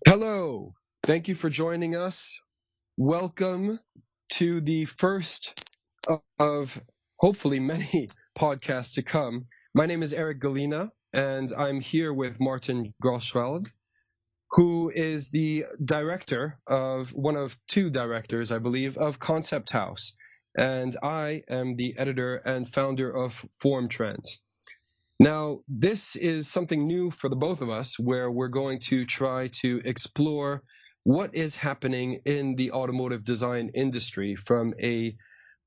Hello. Thank you for joining us. Welcome to the first of hopefully many podcasts to come. My name is Eric Galina, and I'm here with Martin Groschwald, who is the director of one of two directors, I believe, of Konzepthaus. And I am the editor and founder of Formtrends. Now, this is something new for the both of us, where we're going to try to explore what is happening in the automotive design industry from a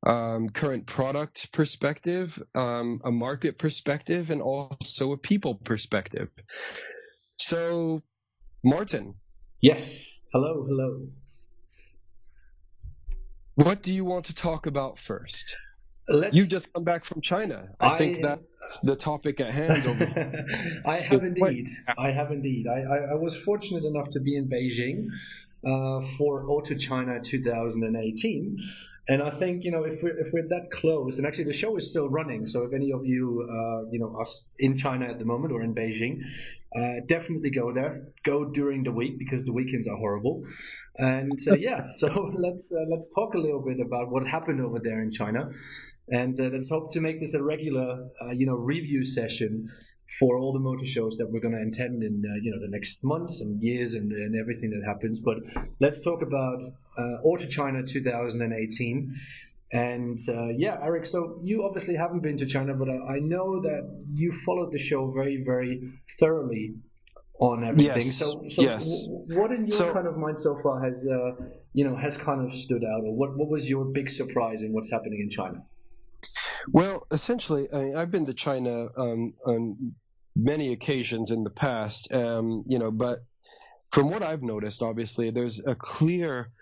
current product perspective, a market perspective, and also a people perspective. So, Martin, Yes. Hello, hello. what do you want to talk about first? You've Let's. just come back from China. I think I. that's the topic at hand over here. I have Because what indeed. I have indeed. I was fortunate enough to be in Beijing for Auto China 2018, and I think if we're that close, and actually the show is still running. So if any of you are in China at the moment or in Beijing, definitely go there. Go during the week because the weekends are horrible. And yeah, so let's talk a little bit about what happened over there in China. And let's hope to make this a regular, review session for all the motor shows that we're going to attend in, the next months and years and everything that happens. But let's talk about Auto China 2018. And yeah, Eric, so you obviously haven't been to China, but I know that you followed the show very, very thoroughly on everything. Yes, So yes. what in your So kind of mind so far has kind of stood out, or what was your big surprise in what's happening in China? Well, essentially, I've been to China on many occasions in the past, but from what I've noticed, obviously, there's a clear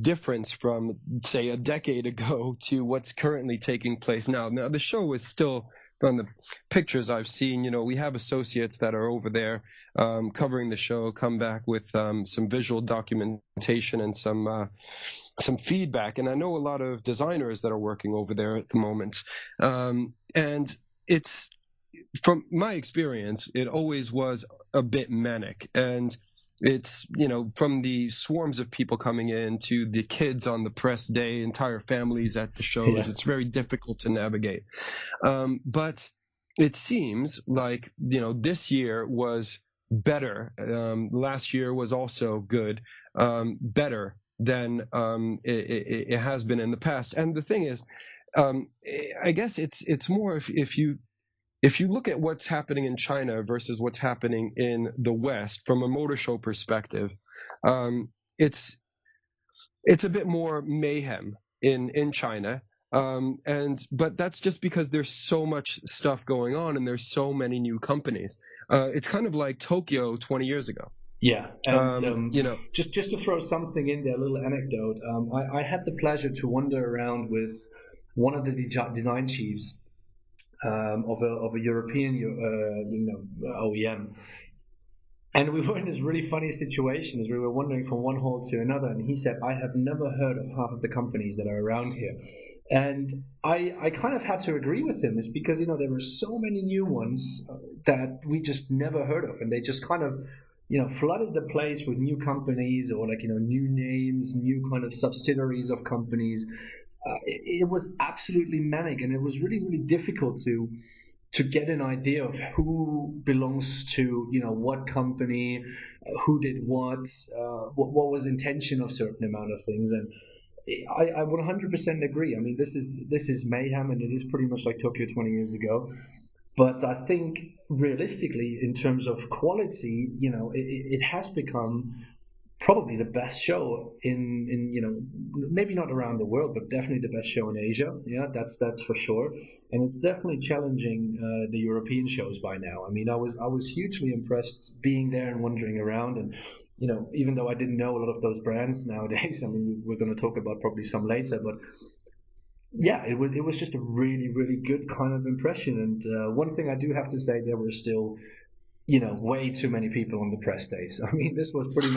difference from, say, a decade ago to what's currently taking place now. Now, the show is still, from the pictures I've seen, we have associates that are over there covering the show, come back with some visual documentation and some feedback. And I know a lot of designers that are working over there at the moment. And it's, from my experience, it always was a bit manic. And it's, from the swarms of people coming in to the kids on the press day, entire families at the shows, Yeah. it's very difficult to navigate. But it seems like, this year was better. Last year was also good, better than it has been in the past. And the thing is, I guess it's more if you look at what's happening in China versus what's happening in the West from a motor show perspective, um, it's it's a bit more mayhem in China. But that's just because there's so much stuff going on and there's so many new companies. It's kind of like Tokyo 20 years ago. Yeah, and Um, you know, just to throw something in there, a little anecdote. I had the pleasure to wander around with one of the design chiefs of a European OEM, and we were in this really funny situation as we were wandering from one hall to another, and he said, "I have never heard of half of the companies that are around here." And I kind of had to agree with him, is because there were so many new ones that we just never heard of, and they just kind of flooded the place with new companies, or like new names, new kind of subsidiaries of companies. It was absolutely manic, and it was really really difficult to get an idea of who belongs to what company, who did what was intention of certain amount of things. And I 100% agree. I mean, this is mayhem, and it is pretty much like Tokyo 20 years ago. But I think realistically, in terms of quality, it has become probably the best show in maybe not around the world, but definitely the best show in Asia. Yeah, that's for sure. And it's definitely challenging the European shows by now. I mean, I was hugely impressed being there and wandering around. And even though I didn't know a lot of those brands nowadays, I mean, we're going to talk about probably some later, but yeah, it was just a really really good kind of impression. And one thing I do have to say, there were still way too many people on the press days. I mean, this was pretty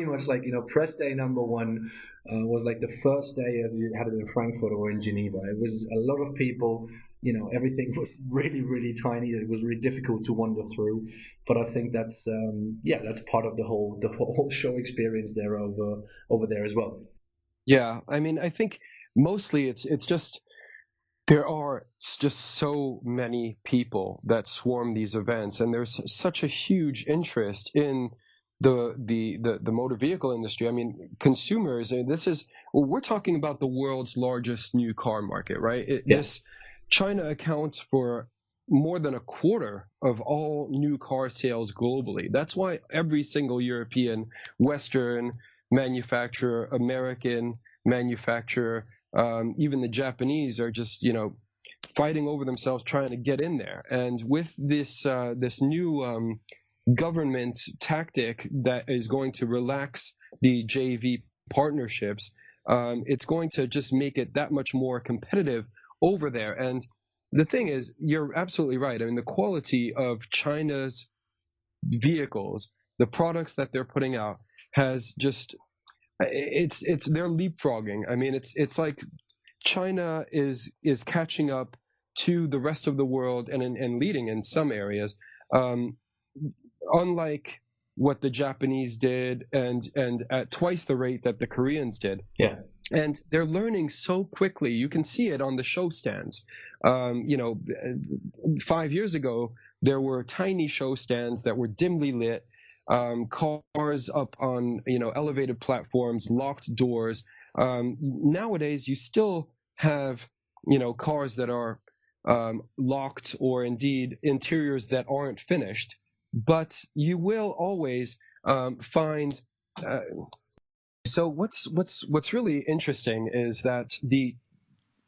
much like press day number one was like the first day as you had it in Frankfurt or in Geneva. It was a lot of people. Everything was really, really tiny. It was really difficult to wander through. But I think that's that's part of the whole show experience there over there as well. Yeah, I mean, I think mostly it's just there are just so many people that swarm these events, and there's such a huge interest in the motor vehicle industry. I mean, consumers, and we're talking about the world's largest new car market, right? This China accounts for more than a quarter of all new car sales globally. That's why every single European, Western manufacturer, American manufacturer, even the Japanese are just fighting over themselves trying to get in there. And with this new government tactic that is going to relax the JV partnerships, it's going to just make it that much more competitive over there. And the thing is, you're absolutely right. I mean, the quality of China's vehicles, the products that they're putting out, has just they're leapfrogging. I mean, it's like China is catching up to the rest of the world and leading in some areas, unlike what the Japanese did, and at twice the rate that the Koreans did. Yeah. And they're learning so quickly. You can see it on the show stands. 5 years ago, there were tiny show stands that were dimly lit, cars up on elevated platforms, locked doors. Nowadays, you still have cars that are locked, or indeed interiors that aren't finished, but you will always find. So what's really interesting is that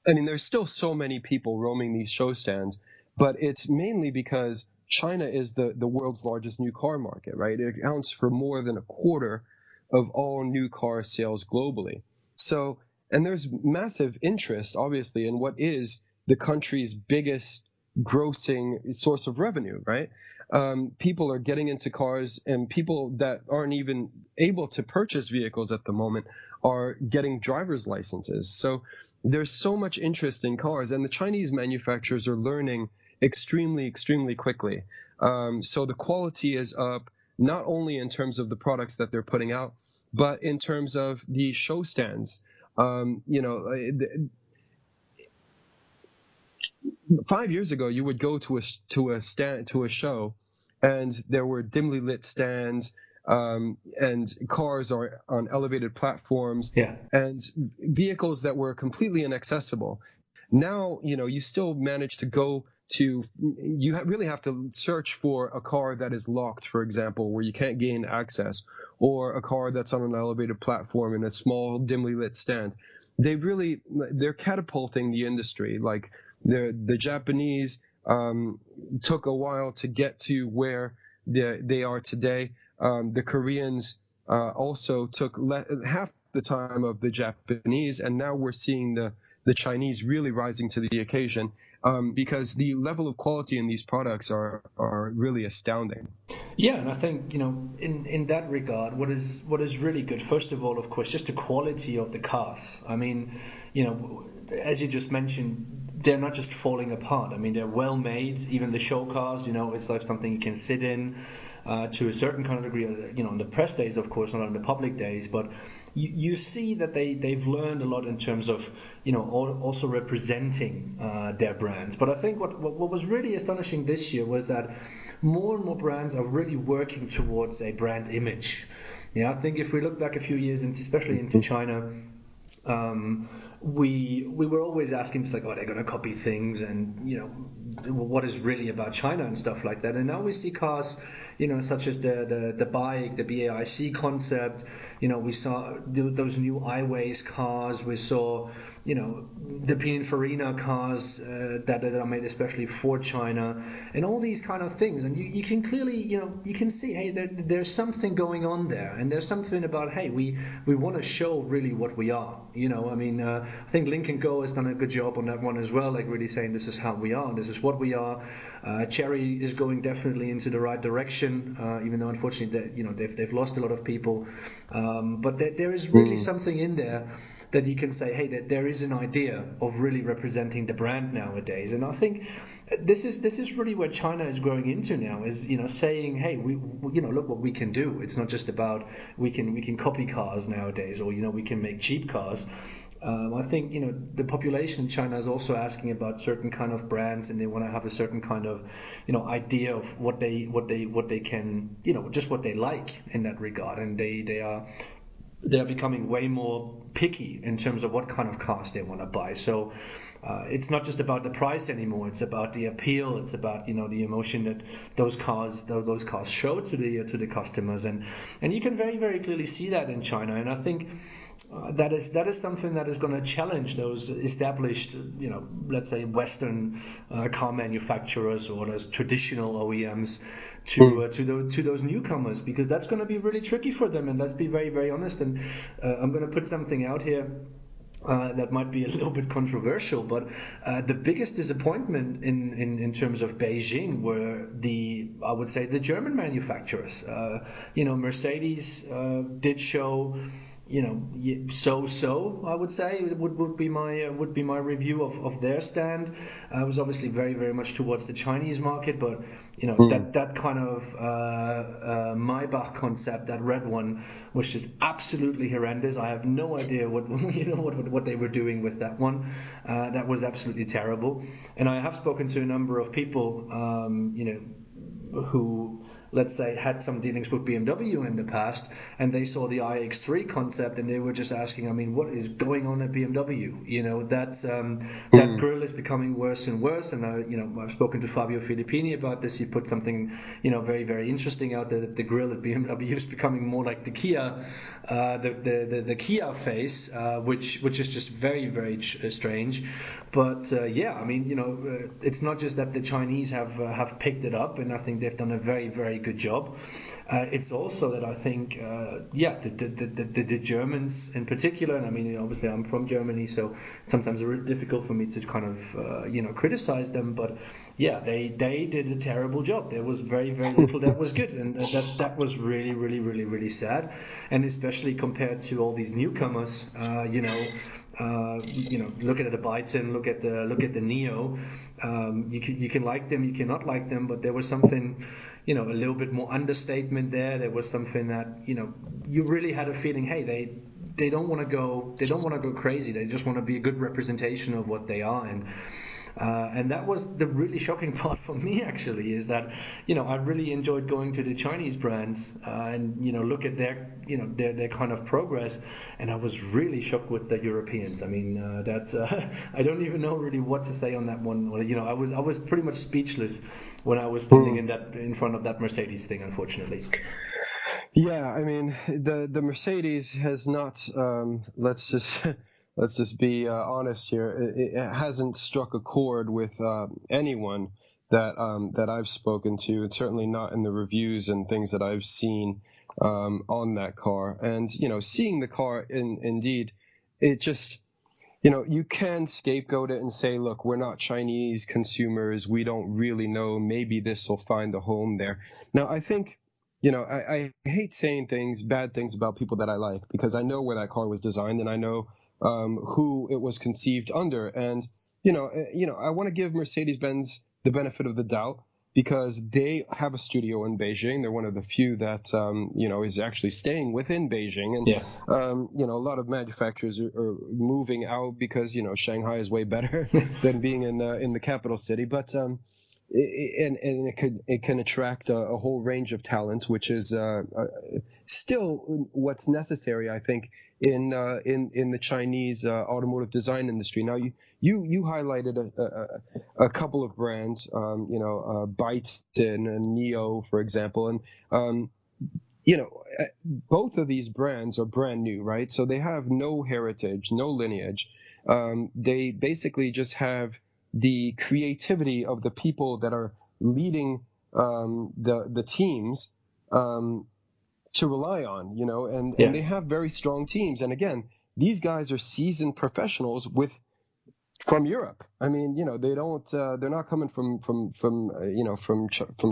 there's still so many people roaming these show stands, but it's mainly because China is the world's largest new car market, right? It accounts for more than a quarter of all new car sales globally. So, and there's massive interest, obviously, in what is the country's biggest grossing source of revenue, right? People are getting into cars, and people that aren't even able to purchase vehicles at the moment are getting driver's licenses. So there's so much interest in cars, and the Chinese manufacturers are learning extremely, extremely quickly. So the quality is up, not only in terms of the products that they're putting out, but in terms of the show stands. 5 years ago, you would go to a show, and there were dimly lit stands, and cars are on elevated platforms, and vehicles that were completely inaccessible. Now, you still manage to go to. You really have to search for a car that is locked, for example, where you can't gain access, or a car that's on an elevated platform in a small, dimly lit stand. They're catapulting the industry. Like the Japanese took a while to get to where they are today. The Koreans also took half the time of the Japanese, and now we're seeing the Chinese really rising to the occasion, because the level of quality in these products are really astounding. Yeah, and I think in that regard, what is really good, first of all, of course, just the quality of the cars. I mean, as you just mentioned, they're not just falling apart. I mean, they're well made. Even the show cars, it's like something you can sit in to a certain kind of degree. On the press days, of course, not on the public days, but you see that they've learned a lot in terms of also representing their brands. But I think what was really astonishing this year was that more and more brands are really working towards a brand image. Yeah, I think if we look back a few years, especially into China, we were always asking, just like, they're going to copy things, and what is really about China and stuff like that. And now we see cars, such as the bike, the BAIC concept. We saw those new iWays cars. We saw the Pininfarina cars that are made especially for China, and all these kind of things. And you can clearly, you can see, hey, there's something going on there, and there's something about, hey, we want to show really what we are. I think Lincoln Go has done a good job on that one as well, like really saying this is how we are, this is what we are. Cherry is going definitely into the right direction, even though unfortunately they've lost a lot of people. But there is really something in there that you can say, hey, that there is an idea of really representing the brand nowadays. And I think this is really where China is growing into now, is saying, hey, we look what we can do. It's not just about we can copy cars nowadays, or we can make cheap cars. I think the population in China is also asking about certain kind of brands, and they want to have a certain kind of idea of what they can, just what they like in that regard, and they're becoming way more picky in terms of what kind of cars they want to buy. So it's not just about the price anymore. It's about the appeal. It's about the emotion that those cars show to the customers, and you can very, very clearly see that in China. And I think that is something that is going to challenge those established, let's say Western car manufacturers or those traditional OEMs to those newcomers, because that's going to be really tricky for them. And let's be very, very honest. And I'm going to put something out here. That might be a little bit controversial, but the biggest disappointment in terms of Beijing were I would say the German manufacturers. Mercedes did show, so I would say would be my review of their stand. I was obviously very, very much towards the Chinese market, but that kind of Maybach concept, that red one, was just absolutely horrendous. I have no idea what they were doing with that one. That was absolutely terrible. And I have spoken to a number of people, who, let's say, had some dealings with BMW in the past, and they saw the iX3 concept, and they were just asking, what is going on at BMW? That grill is becoming worse and worse. And I've spoken to Fabio Filippini about this. He put something very, very interesting out there, that the grill at BMW is becoming more like the Kia, the Kia face, which is just very, very strange. But it's not just that the Chinese have picked it up, and I think they've done a very, very good job. It's also that I think, the Germans in particular, and obviously I'm from Germany, so sometimes it's really difficult for me to kind of, criticize them, but they did a terrible job. There was very, very little that was good, and that was really, really, really, really sad, and especially compared to all these newcomers, look at the Byton, look at the Neo. You can like them, you cannot like them, but there was something, a little bit more understatement there. There was something that you really had a feeling, hey, they don't want to go crazy. They just want to be a good representation of what they are. And that was the really shocking part for me, actually, is that I really enjoyed going to the Chinese brands and look at their their kind of progress, and I was really shocked with the Europeans. I don't even know really what to say on that one. I was pretty much speechless when I was standing in front of that Mercedes thing, unfortunately. Yeah, the Mercedes has not. Let's just be honest here. It hasn't struck a chord with anyone that I've spoken to. It's certainly not in the reviews and things that I've seen on that car. And seeing the car indeed, it just. You can scapegoat it and say, look, we're not Chinese consumers. We don't really know. Maybe this will find a home there. Now, I think. I hate saying bad things about people that I like, because I know where that car was designed, and I know who it was conceived under. And, I want to give Mercedes-Benz the benefit of the doubt, because they have a studio in Beijing. They're one of the few that, is actually staying within Beijing. And, Yeah. a lot of manufacturers are moving out because, Shanghai is way better than being in the capital city. But, and it can attract a whole range of talent, which is still what's necessary, I think, in the Chinese automotive design industry. Now, you highlighted a couple of brands, Byton and Neo, for example, and both of these brands are brand new, right? So they have no heritage, no lineage. They basically just have the creativity of the people that are leading the teams to rely on, and they have very strong teams. And again, these guys are seasoned professionals from Europe. I mean, they don't. They're not coming from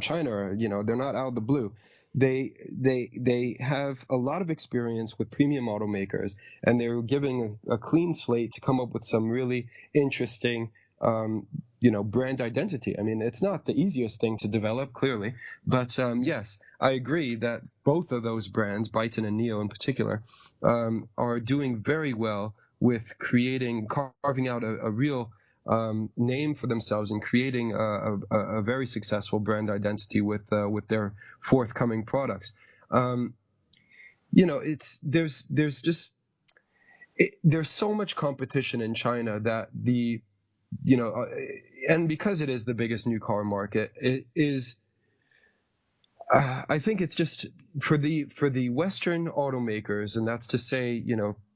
China. Or, they're not out of the blue. They have a lot of experience with premium automakers, and they're giving a clean slate to come up with some really interesting, brand identity. I mean, it's not the easiest thing to develop, clearly, but yes, I agree that both of those brands, Byton and Neo in particular, are doing very well with carving out a real name for themselves and creating a very successful brand identity with their forthcoming products. There's so much competition in China that and because it is the biggest new car market, it is. I think it's just for the Western automakers, and that's to say,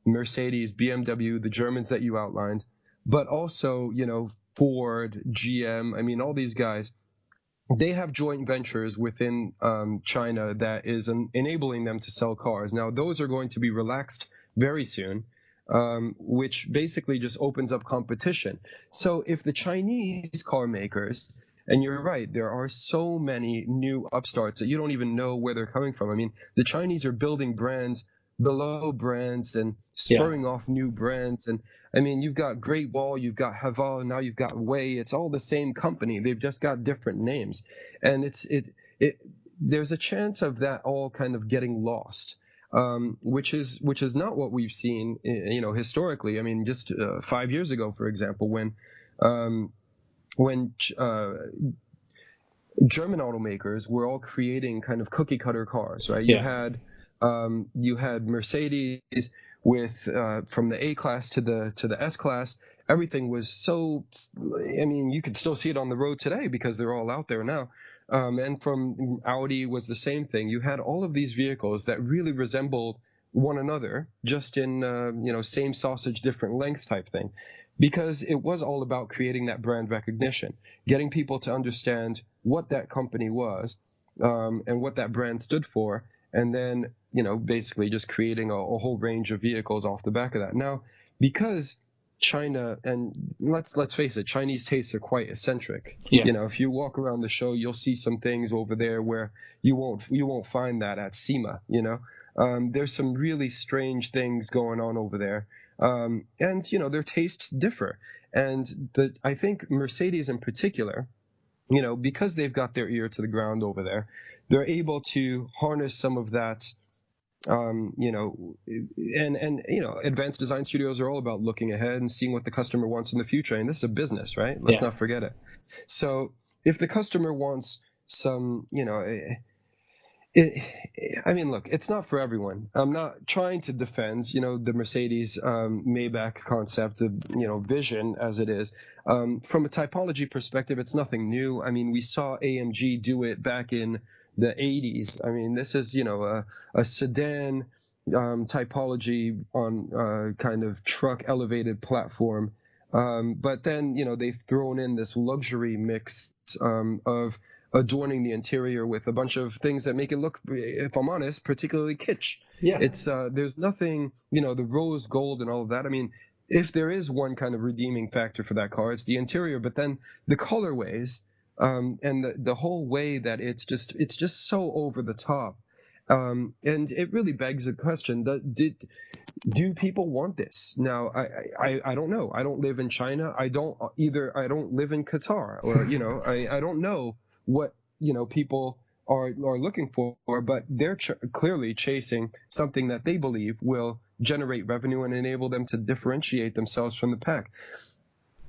Mercedes, BMW, the Germans that you outlined, but also, Ford, GM. I mean, all these guys, they have joint ventures within China that is enabling them to sell cars. Now, those are going to be relaxed very soon, which basically just opens up competition. So if the Chinese car makers, and you're right, there are so many new upstarts that you don't even know where they're coming from. I mean, the Chinese are building brands below brands and spurring off new brands. And I mean, you've got Great Wall, you've got Haval, now you've got Wei. It's all the same company. They've just got different names. And there's a chance of that all kind of getting lost. Which is not what we've seen, historically. I mean, just 5 years ago, for example, when German automakers were all creating kind of cookie cutter cars, right? You had Mercedes with from the A class to the S class. Everything was so. I mean, you could still see it on the road today because they're all out there now. And from Audi was the same thing. You had all of these vehicles that really resembled one another, just in same sausage, different length type thing, because it was all about creating that brand recognition, getting people to understand what that company was and what that brand stood for, and then basically just creating a whole range of vehicles off the back of that. Now, because China, and let's face it, Chinese tastes are quite eccentric. If you walk around the show, you'll see some things over there where you won't find that at SEMA. There's some really strange things going on over there, and their tastes differ. And I think Mercedes in particular, because they've got their ear to the ground over there, they're able to harness some of that. Advanced design studios are all about looking ahead and seeing what the customer wants in the future. And this is a business, right? Let's not forget it. So if the customer wants some, look, it's not for everyone. I'm not trying to defend, the Mercedes Maybach concept of, vision as it is. From a typology perspective, it's nothing new. I mean, we saw AMG do it back in the 80s. I mean, this is, a sedan typology on kind of truck elevated platform. But then, they've thrown in this luxury mix of adorning the interior with a bunch of things that make it look, if I'm honest, particularly kitsch. It's there's nothing, the rose gold and all of that. I mean, if there is one kind of redeeming factor for that car, it's the interior, but then the colorways, and the whole way that it's just so over the top. And it really begs a question: do people want this? Now, I don't know. I don't live in China. I don't live in Qatar, or I don't know what people are looking for, but they're clearly chasing something that they believe will generate revenue and enable them to differentiate themselves from the pack.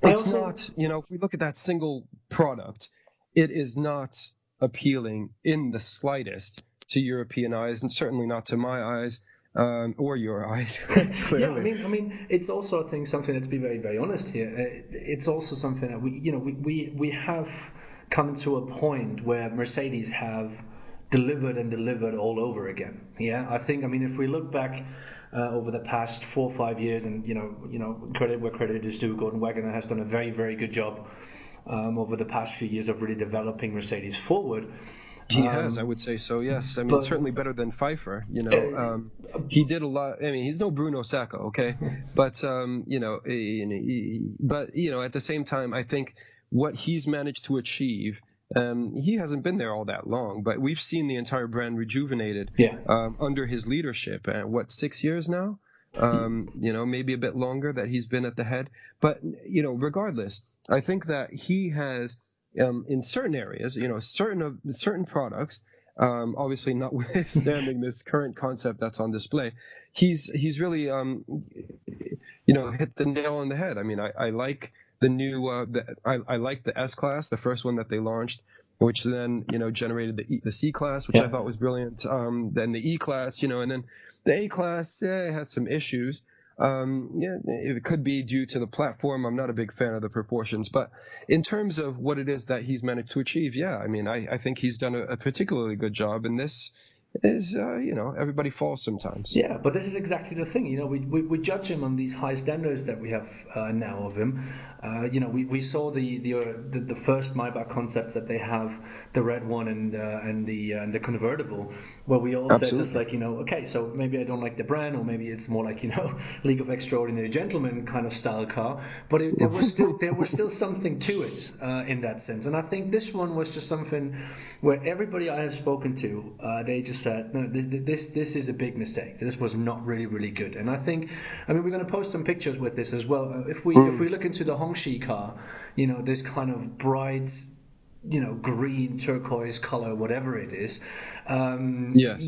It's not, if we look at that single product, it is not appealing in the slightest to European eyes, and certainly not to my eyes. Or your eyes, clearly. I mean, it's also, I think, something. Let's be very, very honest here. It's also something that we have come to a point where Mercedes have delivered and delivered all over again. Yeah, I think, I mean, if we look back over the past 4 or 5 years, and credit where credit is due, Gordon Wagoner has done a very, very good job over the past few years of really developing Mercedes forward. He has, I would say so, yes. I mean, But certainly better than Pfeiffer, uh, he did a lot. I mean, he's no Bruno Sacco, okay? But, at the same time, I think what he's managed to achieve, he hasn't been there all that long, but we've seen the entire brand rejuvenated yeah, under his leadership. 6 years now? Maybe a bit longer that he's been at the head. But, regardless, I think that he has, in certain areas, certain products, obviously notwithstanding this current concept that's on display, he's really, hit the nail on the head. I mean, I like the new, I like the S class, the first one that they launched, which then generated the C class, which I thought was brilliant. Then the E class, and then the A class has some issues. It could be due to the platform. I'm not a big fan of the proportions, but in terms of what it is that he's managed to achieve, I mean, I think he's done a particularly good job, and this is, everybody falls sometimes. yeah, but this is exactly the thing. We judge him on these high standards that we have now of him. We saw the first Maybach concepts that they have, the red one and the convertible, where we all said just like, okay, so maybe I don't like the brand, or maybe it's more like League of Extraordinary Gentlemen kind of style car, but there was still something to it in that sense. And I think this one was just something where everybody I have spoken to, they just said, no, this is a big mistake. This was not really, really good. And I think, I mean, we're going to post some pictures with this as well. If we look into the Hongxi car, this kind of bright, green, turquoise color, whatever it is. Yes.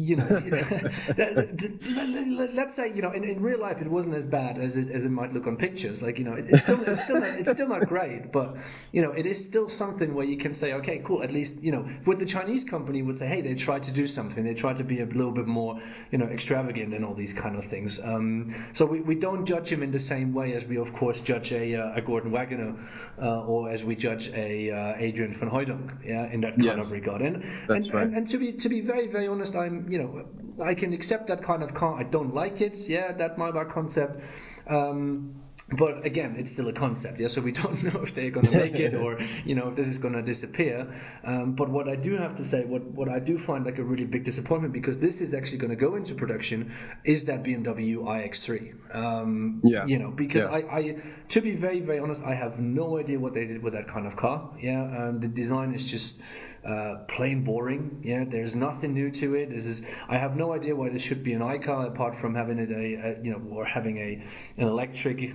Let's say, in real life it wasn't as bad as it might look on pictures. Like, it's still not great, but it is still something where you can say, okay, cool. At least, with the Chinese company would say, hey, they tried to do something. They tried to be a little bit more, extravagant and all these kind of things. So we don't judge him in the same way as we, of course, judge a Gordon Wagoner or as we judge a Adrian van Hooydonk. In that kind of regard, and to be very, very honest, I can accept that kind of car. I don't like it, that Maybach concept. But again, it's still a concept, so we don't know if they're going to make it or if this is going to disappear. But what I do have to say, what I do find like a really big disappointment, because this is actually going to go into production, is that BMW iX3. Because I to be very, very honest, I have no idea what they did with that kind of car. The design is just plain boring. There's nothing new to it. I have no idea why this should be an iCar apart from having it or having an electric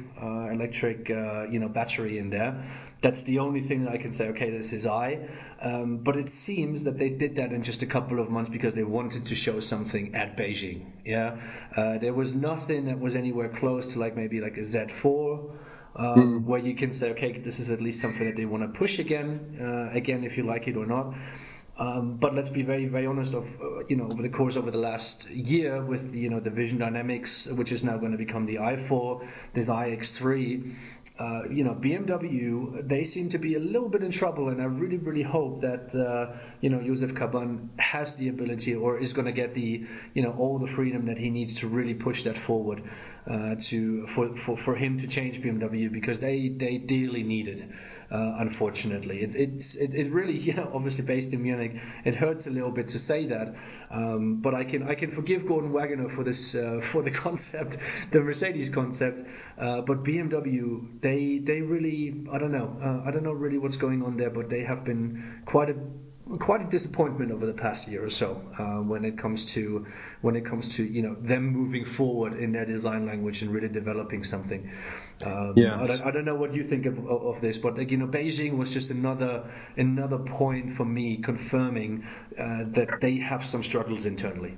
battery in there. That's the only thing that I can say, okay, this is but it seems that they did that in just a couple of months because they wanted to show something at Beijing. There was nothing that was anywhere close to maybe a Z4. Where you can say, okay, this is at least something that they want to push again, if you like it or not. But let's be very, very honest. Over the last year, with the Vision Dynamics, which is now going to become the i4, this iX3, BMW, they seem to be a little bit in trouble, and I really, really hope that Joseph Caban has the ability, or is going to get the all the freedom that he needs to really push that forward. For him to change BMW, because they dearly need it. Unfortunately, it really, obviously based in Munich, it hurts a little bit to say that, but I can forgive Gordon Wagoner for this, for the concept, the Mercedes concept, but BMW, they really, I don't know really what's going on there, but they have been quite a disappointment over the past year or so, when it comes to them moving forward in their design language and really developing something. I don't know what you think of this, but Beijing was just another point for me confirming that they have some struggles internally.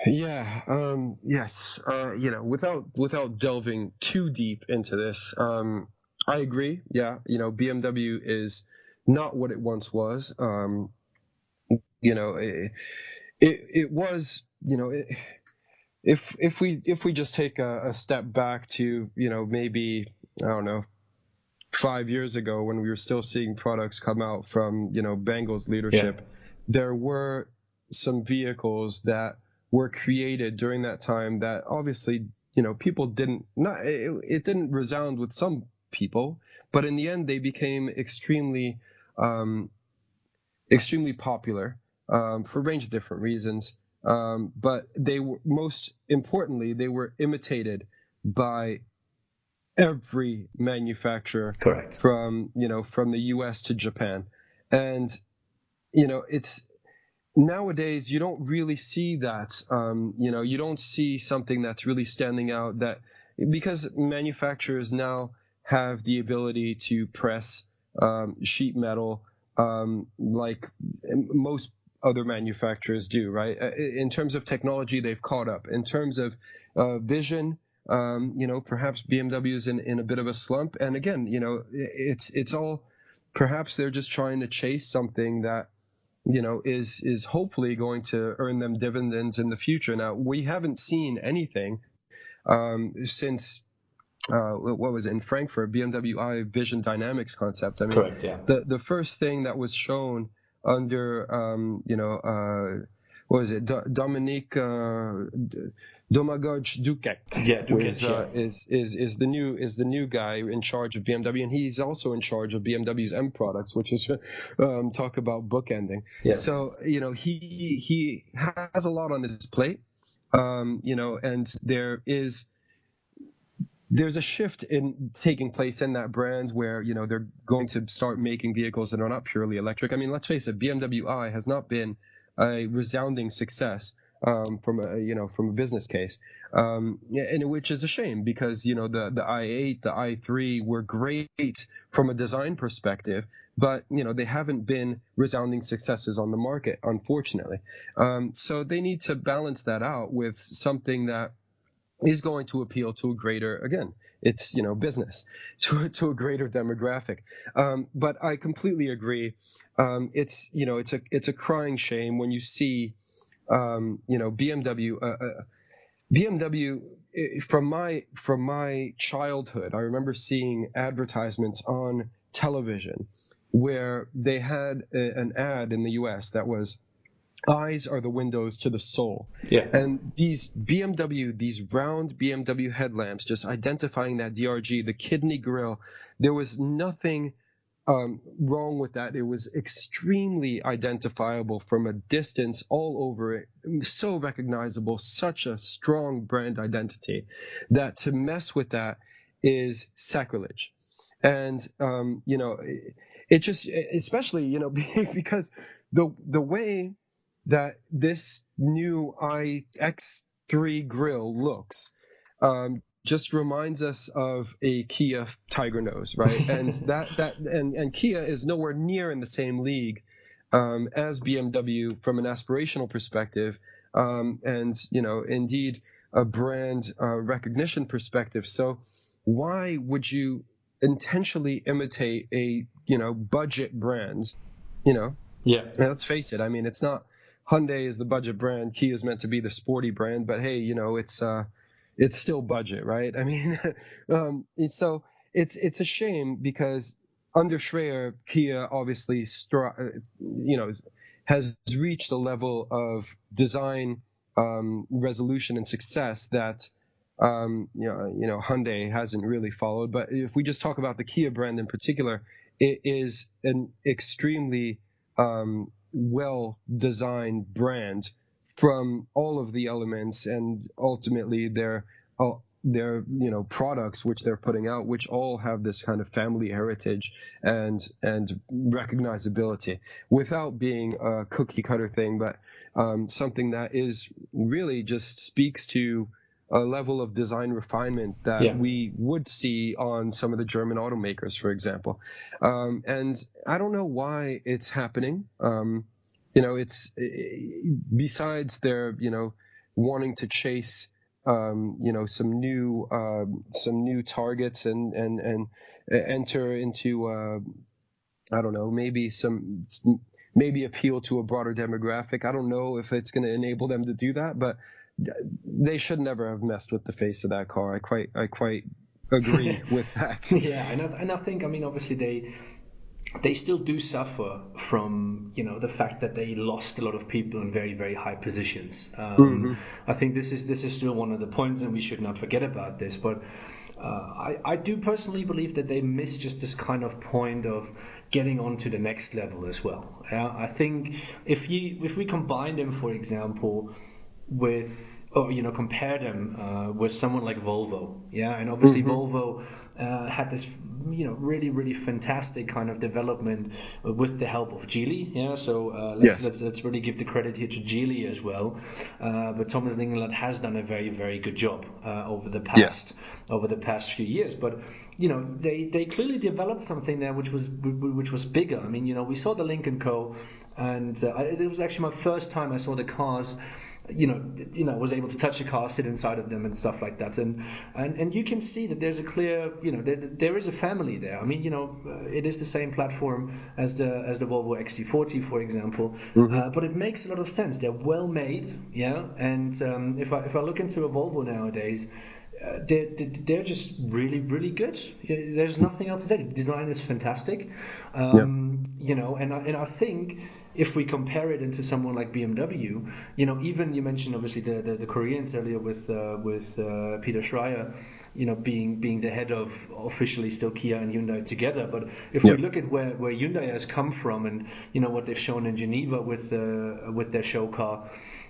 Yes. Without delving too deep into this, I agree. BMW is not what it once was. It was, if we just take a step back to, maybe, I don't know, 5 years ago, when we were still seeing products come out from, Bengal's leadership, there were some vehicles that were created during that time that obviously, people it didn't resound with some people, but in the end they became extremely popular for a range of different reasons. But they were, most importantly, they were imitated by every manufacturer. Correct. From the US to Japan. And it's nowadays you don't really see that. You don't see something that's really standing out, that because manufacturers now have the ability to press sheet metal like most other manufacturers do, right? In terms of technology, they've caught up. In terms of vision, perhaps BMW is in a bit of a slump. And again, it's all, perhaps they're just trying to chase something that is hopefully going to earn them dividends in the future. Now, we haven't seen anything since what was it, in Frankfurt, BMW I Vision Dynamics concept. I mean, correct, yeah. The first thing that was shown under what was it, Dominique Domagoj Dukek, is the new guy in charge of BMW, and he's also in charge of BMW's M products, which is talk about bookending. Yeah. So he has a lot on his plate, and there's a shift in taking place in that brand where they're going to start making vehicles that are not purely electric. I mean, let's face it, BMW i has not been a resounding success from a business case, and which is a shame, because the i8, the i3 were great from a design perspective, but they haven't been resounding successes on the market, unfortunately. So they need to balance that out with something that is going to appeal to a greater, again, it's business, to a greater demographic. But I completely agree. It's a crying shame when you see BMW. From my childhood, I remember seeing advertisements on television where they had an ad in the US that was, "Eyes are the windows to the soul." Yeah. And these round BMW headlamps, just identifying that DRG, the kidney grille, there was nothing wrong with that. It was extremely identifiable from a distance, all over it, so recognizable, such a strong brand identity, that to mess with that is sacrilege. And it just, especially because the way that this new iX3 grille looks just reminds us of a Kia Tiger Nose, right? And and Kia is nowhere near in the same league as BMW from an aspirational perspective, and indeed a brand recognition perspective. So why would you intentionally imitate a budget brand? Yeah. And let's face it. I mean, it's not. Hyundai is the budget brand. Kia is meant to be the sporty brand, but hey, it's still budget, right? I mean, so it's a shame, because under Schreier, Kia obviously has reached a level of design resolution and success that Hyundai hasn't really followed. But if we just talk about the Kia brand in particular, it is an extremely well-designed brand from all of the elements, and ultimately their products which they're putting out, which all have this kind of family heritage and recognizability, without being a cookie cutter thing, but something that is really just speaks to a level of design refinement that we would see on some of the German automakers, for example. And I don't know why it's happening. It's besides their, wanting to chase, some new targets and enter into, I don't know, maybe appeal to a broader demographic. I don't know if it's going to enable them to do that, but they should never have messed with the face of that car. I quite agree with that. Yeah, and I think, I mean, obviously they still do suffer from, the fact that they lost a lot of people in very, very high positions. I think this is still one of the points, and we should not forget about this. But I do personally believe that they miss just this kind of point of getting on to the next level as well. I think if we combine them, for example, with, or compare them with someone like Volvo, and obviously Volvo had this really, really fantastic kind of development with the help of Geely. So let's really give the credit here to Geely as well. But Thomas Lingenlath has done a very, very good job over the past few years. But they clearly developed something there which was bigger. I mean, we saw the Lincoln Co. And it was actually my first time I saw the cars. Was able to touch a car, sit inside of them, and stuff like that, and you can see that there's a clear, there is a family there. I mean, it is the same platform as the Volvo XC40, for example, but it makes a lot of sense. They're well made, and if I look into a Volvo nowadays, they're just really, really good. There's nothing else to say. The design is fantastic, and I think if we compare it into someone like BMW, even you mentioned obviously the Koreans earlier with Peter Schreier, being the head of officially still Kia and Hyundai together. But if we look at where Hyundai has come from, and what they've shown in Geneva with their show car.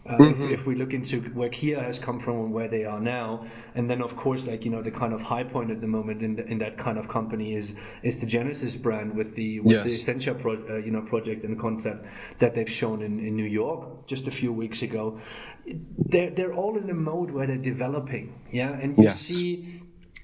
If we look into where Kia has come from and where they are now, and then of course, the kind of high point at the moment in that kind of company is the Genesis brand with the Essentia project and concept that they've shown in New York just a few weeks ago. They're all in a mode where they're developing, and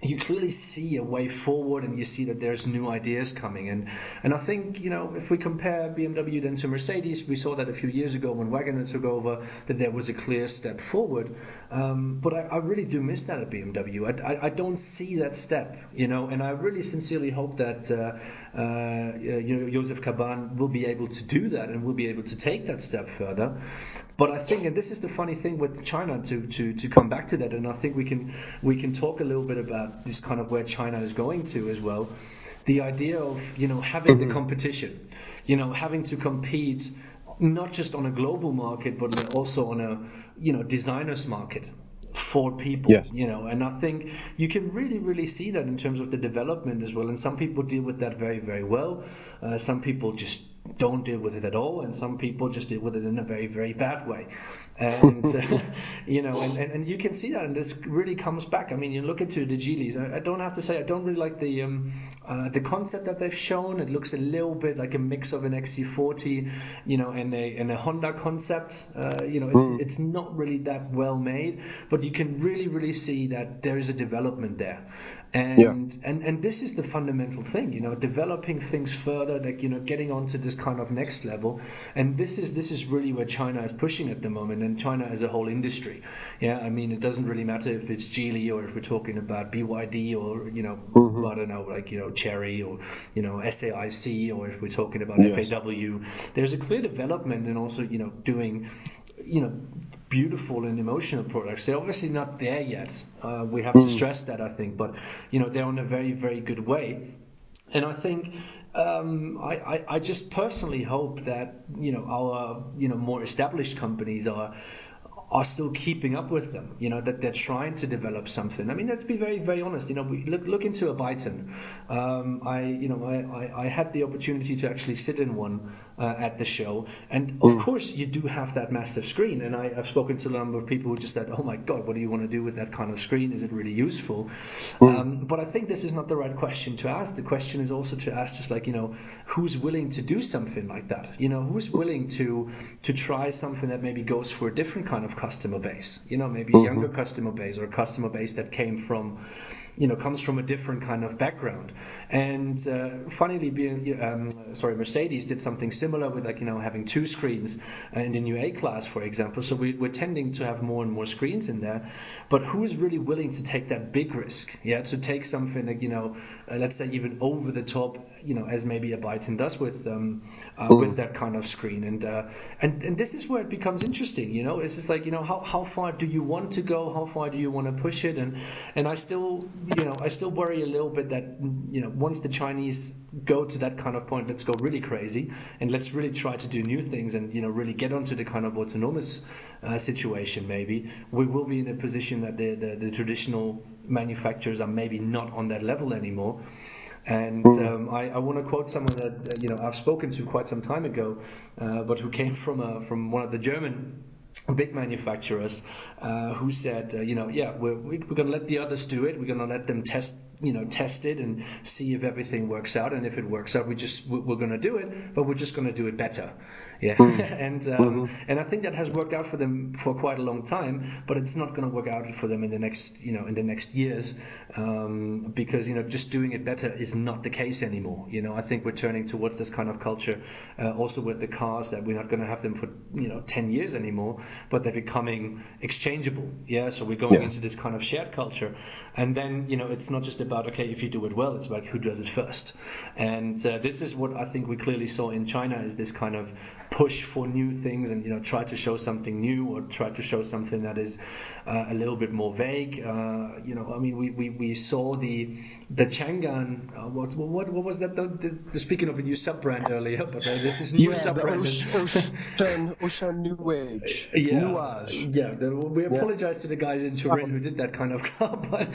you clearly see a way forward, and you see that there's new ideas coming. And I think, if we compare BMW then to Mercedes, we saw that a few years ago when Wagoner took over, that there was a clear step forward. But I really do miss that at BMW. I don't see that step, and I really sincerely hope that Joseph Caban will be able to do that and will be able to take that step further. But I think, and this is the funny thing with China, to come back to that, and I think we can talk a little bit about this kind of where China is going to as well. The idea of having the competition, having to compete not just on a global market but also on a designers market for people, and I think you can really, really see that in terms of the development as well. And some people deal with that very, very well. Some people just don't deal with it at all, and some people just deal with it in a very, very bad way. And and you can see that, and this really comes back. I mean, you look into the Geelys. I don't have to say I don't really like the concept that they've shown. It looks a little bit like a mix of an XC40, and a Honda concept. It's not really that well made, but you can really, really see that there is a development there. And this is the fundamental thing, developing things further, getting onto this kind of next level. And this is really where China is pushing at the moment, and China as a whole industry. I mean, it doesn't really matter if it's Geely or if we're talking about BYD or I don't know, Chery or SAIC, or if we're talking about FAW. There's a clear development, and also doing beautiful and emotional products. They're obviously not there yet. We have to stress that, I think, but they're on a very, very good way. And I think I just personally hope that our more established companies are still keeping up with them, that they're trying to develop something. I mean, let's be very, very honest. We look into a Byton. I had the opportunity to actually sit in one at the show, and of course you do have that massive screen. And I've spoken to a number of people who just said, "Oh my God, what do you want to do with that kind of screen? Is it really useful?" But I think this is not the right question to ask. The question is also to ask, just like who's willing to do something like that? Who's willing to try something that maybe goes for a different kind of customer base, maybe a younger customer base, or a customer base that comes from a different kind of background. And funnily, Mercedes did something similar with having two screens in the new A-Class, for example. So we're tending to have more and more screens in there. But who is really willing to take that big risk? To take something like let's say even over the top, as maybe a Byton does with that kind of screen. And this is where it becomes interesting. It's just like how far do you want to go? How far do you want to push it? And I still I still worry a little bit that once the Chinese go to that kind of point, let's go really crazy and let's really try to do new things and really get onto the kind of autonomous situation. Maybe we will be in a position that the traditional manufacturers are maybe not on that level anymore. And I want to quote someone that I've spoken to quite some time ago, but who came from one of the German big manufacturers, who said, yeah, we're going to let the others do it. We're going to let them test it and see if everything works out. And if it works out, we're going to do it, but we're just going to do it better. Yeah, and I think that has worked out for them for quite a long time, but it's not going to work out for them in the next years, because just doing it better is not the case anymore. I think we're turning towards this kind of culture, also with the cars, that we're not going to have them for 10 years anymore, but they're becoming exchangeable. Yeah, so we're going into this kind of shared culture, and then it's not just about, okay, if you do it well, it's like who does it first. And this is what I think we clearly saw in China, is this kind of push for new things and try to show something new, or try to show something that is a little bit more vague. I mean, we saw the Chang'an, what was that, speaking of a new sub brand earlier, but there's this new sub brand, Ocean New Age, Nuage. We apologize to the guys in Turin who did that kind of car, but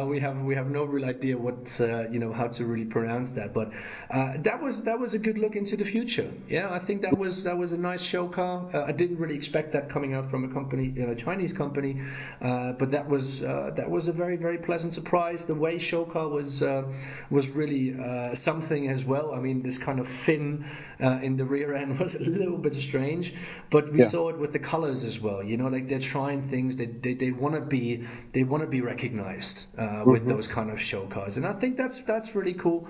we have no real idea what how to really pronounce that. But that was a good look into the future. I think that was a nice show car. I didn't really expect that coming out from a company, a Chinese company, but that was a very, very pleasant surprise. The way show car was really something as well. I mean, this kind of fin in the rear end was a little bit strange, but we saw it with the colors as well. Like they're trying things. They want to be recognized with those kind of show cars, and I think that's really cool.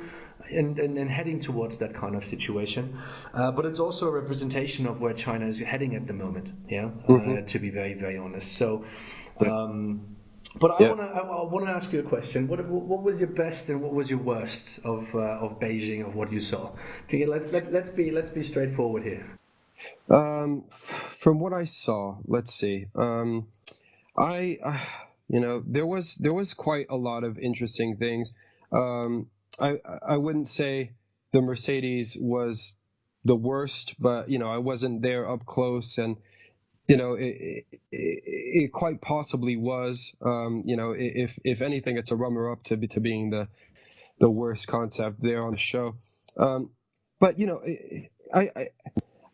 And heading towards that kind of situation, but it's also a representation of where China is heading at the moment. To be very, very honest. So, but I want to ask you a question. What was your best and what was your worst of Beijing, of what you saw? Let's be straightforward here. From what I saw, let's see. There was quite a lot of interesting things. I wouldn't say the Mercedes was the worst, but I wasn't there up close, and it quite possibly was. If anything, it's a runner up to being the worst concept there on the show. But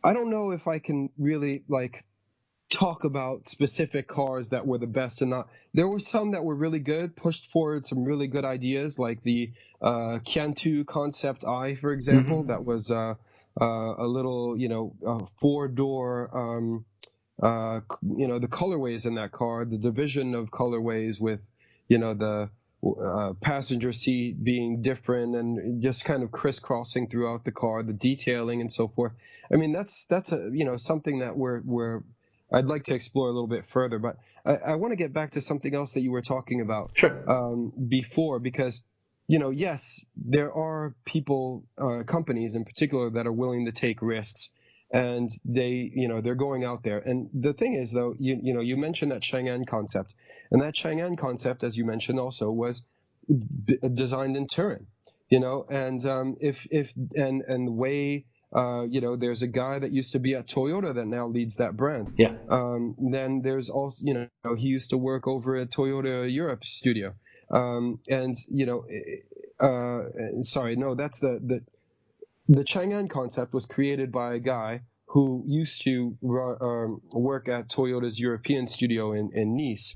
I don't know if I can really talk about specific cars that were the best and not. There were some that were really good, pushed forward some really good ideas, like the Qiantu Concept I, for example. That was a little, four-door, the colorways in that car, the division of colorways with, the passenger seat being different and just kind of crisscrossing throughout the car, the detailing and so forth. I mean, that's something that I'd like to explore a little bit further, but I want to get back to something else that you were talking about before, because, yes, there are people, companies in particular, that are willing to take risks, and they're going out there. And the thing is, though, you mentioned that Chang'an concept, and that Chang'an concept, as you mentioned, also was designed in Turin, and and the way. There's a guy that used to be at Toyota that now leads that brand. Then there's also, he used to work over at Toyota Europe studio. That's the Chang'an concept was created by a guy who used to work at Toyota's European studio in Nice.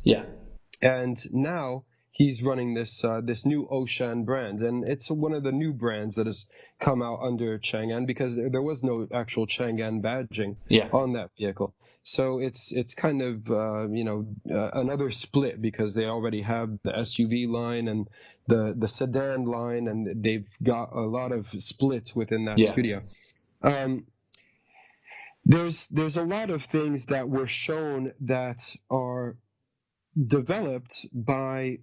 And now he's running this new Ocean brand, and it's one of the new brands that has come out under Chang'an, because there was no actual Chang'an badging on that vehicle. So it's kind of another split, because they already have the SUV line and the sedan line, and they've got a lot of splits within that studio. There's a lot of things that were shown that are developed by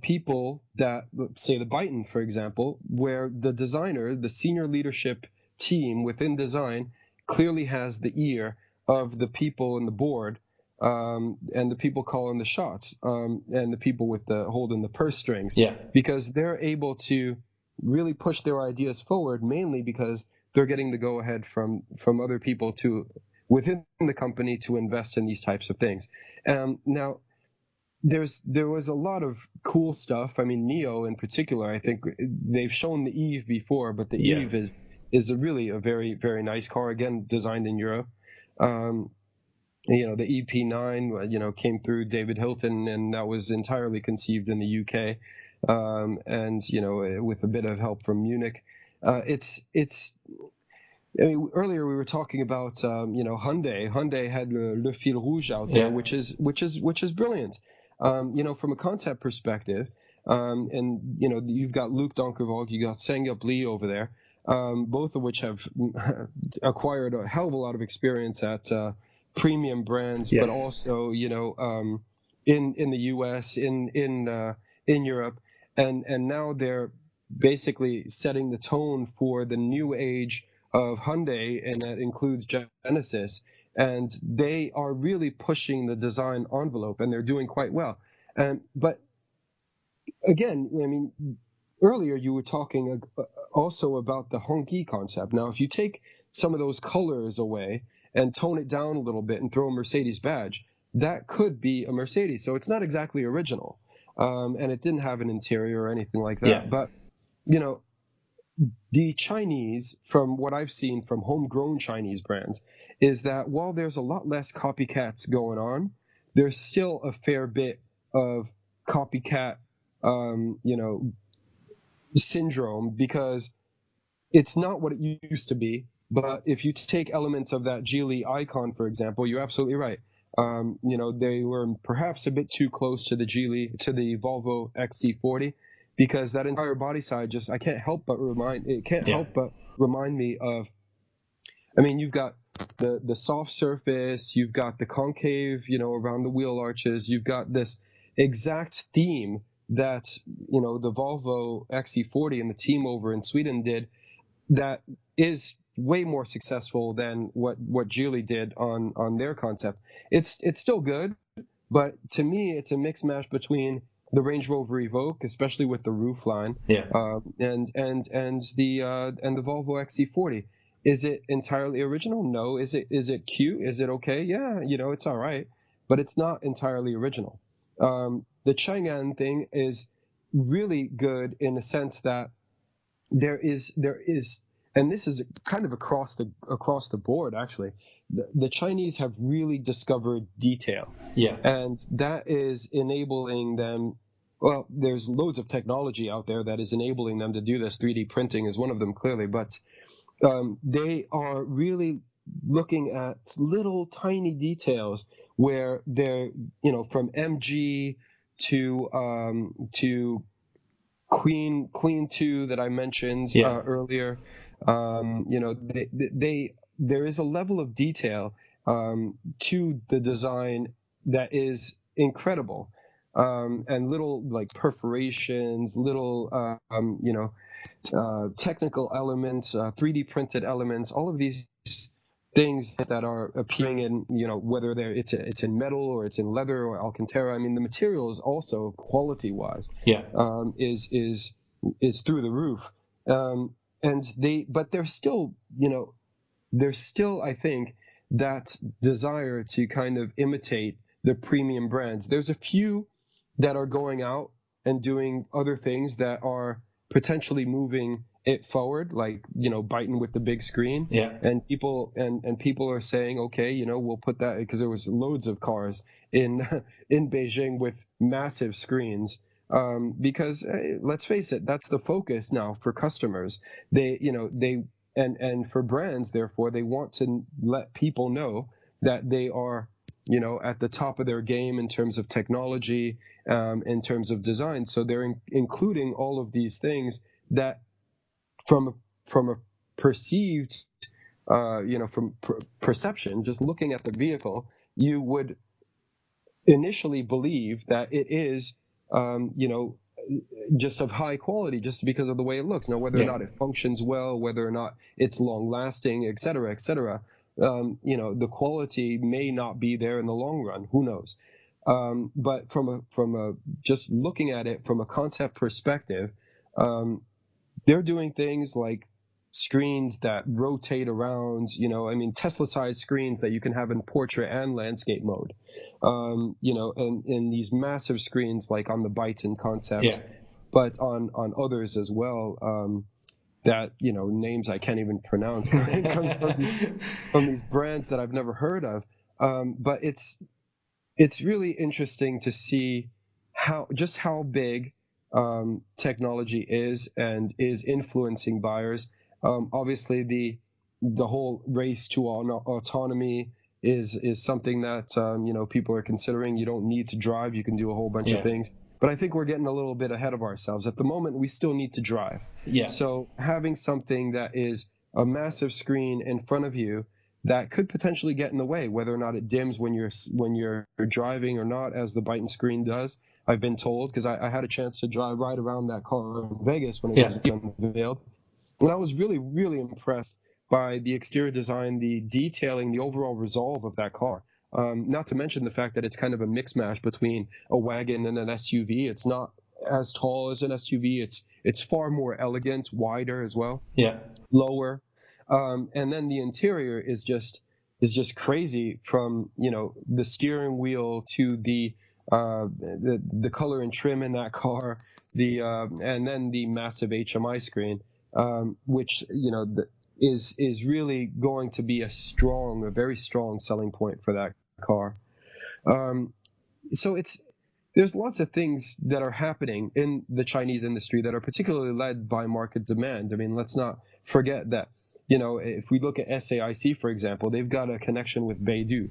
people that, say, the Byton, for example, where the designer, the senior leadership team within design, clearly has the ear of the people in the board and the people calling the shots, and the people with the holding the purse strings, Yeah. because they're able to really push their ideas forward, mainly because they're getting the go ahead from other people within the company to invest in these types of things. Now, there was a lot of cool stuff. I mean, Neo in particular, I think they've shown the Eve before, but the Yeah. Eve is really a very, very nice car, again designed in Europe. The EP9, came through David Hilton, and that was entirely conceived in the UK, and with a bit of help from Munich. I mean, earlier we were talking about Hyundai. Hyundai had Le Fil Rouge out there, Yeah. which is brilliant. From a concept perspective, and you've got Luc Donkervoog, you got Sang-Yup Lee over there, both of which have acquired a hell of a lot of experience at premium brands, Yes. but also in the U.S., in Europe, and now they're basically setting the tone for the new age of Hyundai, and that includes Genesis, and they are really pushing the design envelope, and they're doing quite well. But again, I mean, earlier you were talking also about the Hongqi concept. Now, if you take some of those colors away and tone it down a little bit and throw a Mercedes badge, that could be a Mercedes. So it's not exactly original, and it didn't have an interior or anything like that. Yeah. But the Chinese, from what I've seen from homegrown Chinese brands, is that while there's a lot less copycats going on, there's still a fair bit of copycat, syndrome, because it's not what it used to be. But if you take elements of that Geely Icon, for example, you're absolutely right. They were perhaps a bit too close to the Volvo XC40, because that entire body side I can't help but remind me of, I mean, you've got the soft surface, you've got the concave, around the wheel arches, you've got this exact theme that, the Volvo XC40 and the team over in Sweden did, that is way more successful than what Geely did on their concept. It's still good, but to me, it's a mixed match between the Range Rover Evoque, especially with the roof line, Yeah. and the Volvo XC40. Is it entirely original? No. Is it cute? Is it okay? Yeah, it's all right, but it's not entirely original. The Chang'an thing is really good in the sense that there is, and this is kind of across the board, actually. The Chinese have really discovered detail. Yeah. And that is enabling them. Well, there's loads of technology out there that is enabling them to do this. 3D printing is one of them, clearly, but they are really looking at little tiny details where they're, from MG to Queen 2 that I mentioned earlier. There is a level of detail to the design that is incredible, and little like perforations, little technical elements, 3D printed elements, all of these things that are appearing in, whether it's in metal or it's in leather or Alcantara. I mean, the materials also, quality wise, is through the roof. But there's still, I think, that desire to kind of imitate the premium brands. There's a few that are going out and doing other things that are potentially moving it forward, like, biting with the big screen. Yeah. And people are saying, okay, we'll put that, because there was loads of cars in Beijing with massive screens. Because let's face it, that's the focus now for customers. And for brands, therefore, they want to let people know that they are, at the top of their game in terms of technology, in terms of design. So they're including all of these things that, from a perceived, from perception, just looking at the vehicle, you would initially believe that it is, just of high quality, just because of the way it looks. Now, whether or not it functions well, whether or not it's long lasting, et cetera, the quality may not be there in the long run. Who knows? But from a just looking at it from a concept perspective, they're doing things like screens that rotate around, Tesla-sized screens that you can have in portrait and landscape mode, and these massive screens like on the Bytes and Concept, but on others as well, that, names I can't even pronounce come from these brands that I've never heard of. But it's really interesting to see how big technology is and is influencing buyers. Obviously, the whole race to autonomy is something that people are considering. You don't need to drive; you can do a whole bunch of things. But I think we're getting a little bit ahead of ourselves. At the moment, we still need to drive. So having something that is a massive screen in front of you that could potentially get in the way, whether or not it dims when you're driving or not, as the Byton screen does. I've been told, because I had a chance to ride around that car in Vegas when it was unveiled, and I was really, really impressed by the exterior design, the detailing, the overall resolve of that car. Not to mention the fact that it's kind of a mix mash between a wagon and an SUV. It's not as tall as an SUV. It's far more elegant, wider as well. Lower. And then the interior is just crazy, from the steering wheel to the color and trim in that car, and then the massive HMI screen, which is really going to be a very strong selling point for that car. So there's lots of things that are happening in the Chinese industry that are particularly led by market demand. I mean, let's not forget that, if we look at SAIC, for example, they've got a connection with Beidou.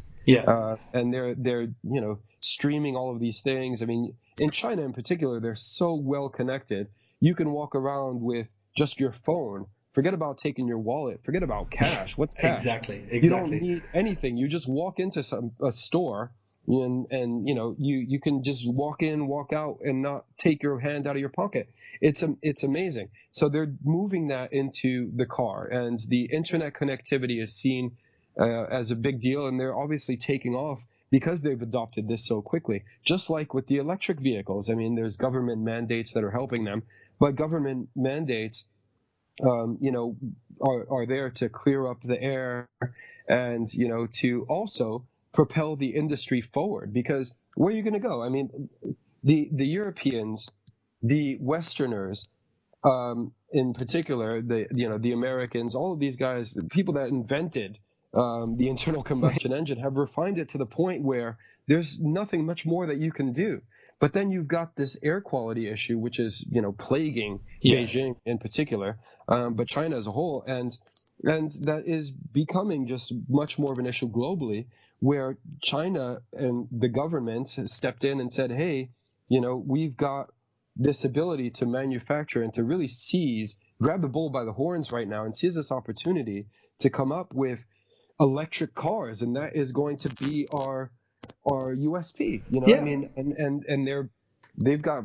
And they're streaming all of these things. I mean, in China in particular, they're so well connected. You can walk around with just your phone. Forget about taking your wallet. Forget about cash. What's cash? Exactly. You don't need anything. You just walk into a store, and you can just walk in, walk out, and not take your hand out of your pocket. It's amazing. So they're moving that into the car, and the internet connectivity is seen as a big deal, and they're obviously taking off because they've adopted this so quickly. Just like with the electric vehicles, I mean, there's government mandates that are helping them, but government mandates are there to clear up the air and, to also propel the industry forward. Because where are you going to go? I mean, the Europeans, the Westerners, in particular, the Americans, all of these guys, the people that invented the internal combustion engine, have refined it to the point where there's nothing much more that you can do. But then you've got this air quality issue, which is, plaguing Beijing in particular, but China as a whole, and that is becoming just much more of an issue globally, where China and the government has stepped in and said, hey, we've got this ability to manufacture and to really grab the bull by the horns right now and seize this opportunity to come up with electric cars, and that is going to be our USP. I mean, and they've got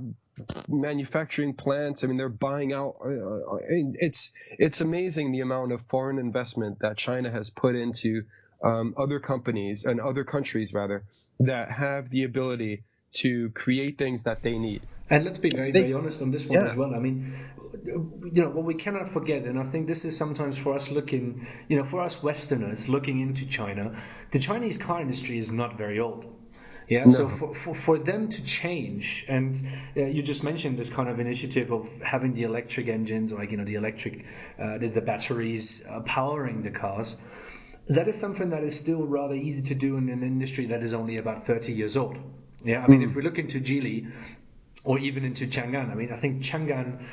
manufacturing plants. I mean, they're buying out. It's amazing the amount of foreign investment that China has put into other companies and other countries rather, that have the ability to create things that they need. And let's be very honest on this one as well. I mean, what we cannot forget, and I think this is sometimes for us for us Westerners looking into China, the Chinese car industry is not very old. No. So for them to change, and you just mentioned this kind of initiative of having the electric engines, or the electric, the batteries powering the cars. That is something that is still rather easy to do in an industry that is only about 30 years old. I mean, if we look into Geely, or even into Chang'an. I mean, I think Chang'an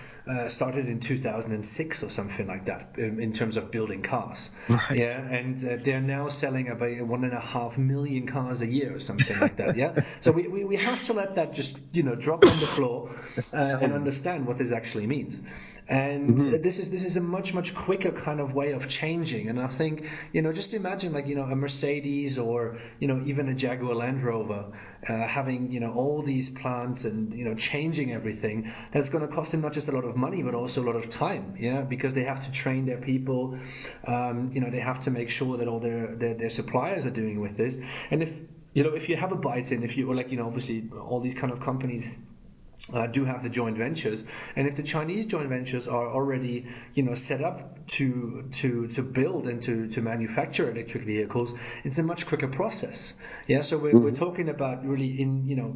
started in 2006 or something like that in terms of building cars. Right. And they're now selling about 1.5 million cars a year or something like that. So we have to let that just drop on the floor and understand what this actually means. And this is a much quicker kind of way of changing. And I think, just imagine like, a Mercedes or, even a Jaguar Land Rover having, all these plants and, changing everything. That's going to cost them not just a lot of money, but also a lot of time. Yeah, because they have to train their people. They have to make sure that all their suppliers are doing with this. And if you have a bite-in, if you, or like, obviously all these kind of companies do have the joint ventures, and if the Chinese joint ventures are already set up to build and to manufacture electric vehicles, it's a much quicker process. Yeah, so we're talking about really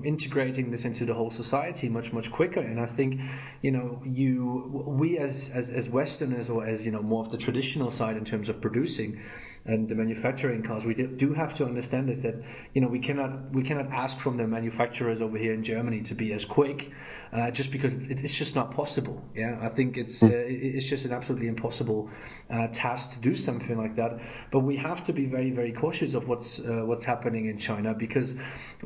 integrating this into the whole society much quicker. And I think we as Westerners, or as more of the traditional side in terms of producing and the manufacturing cars, we do have to understand is that we cannot ask from the manufacturers over here in Germany to be as quick, just because it's just not possible. Yeah, I think it's just an absolutely impossible task to do something like that. But we have to be very, very cautious of what's happening in China, because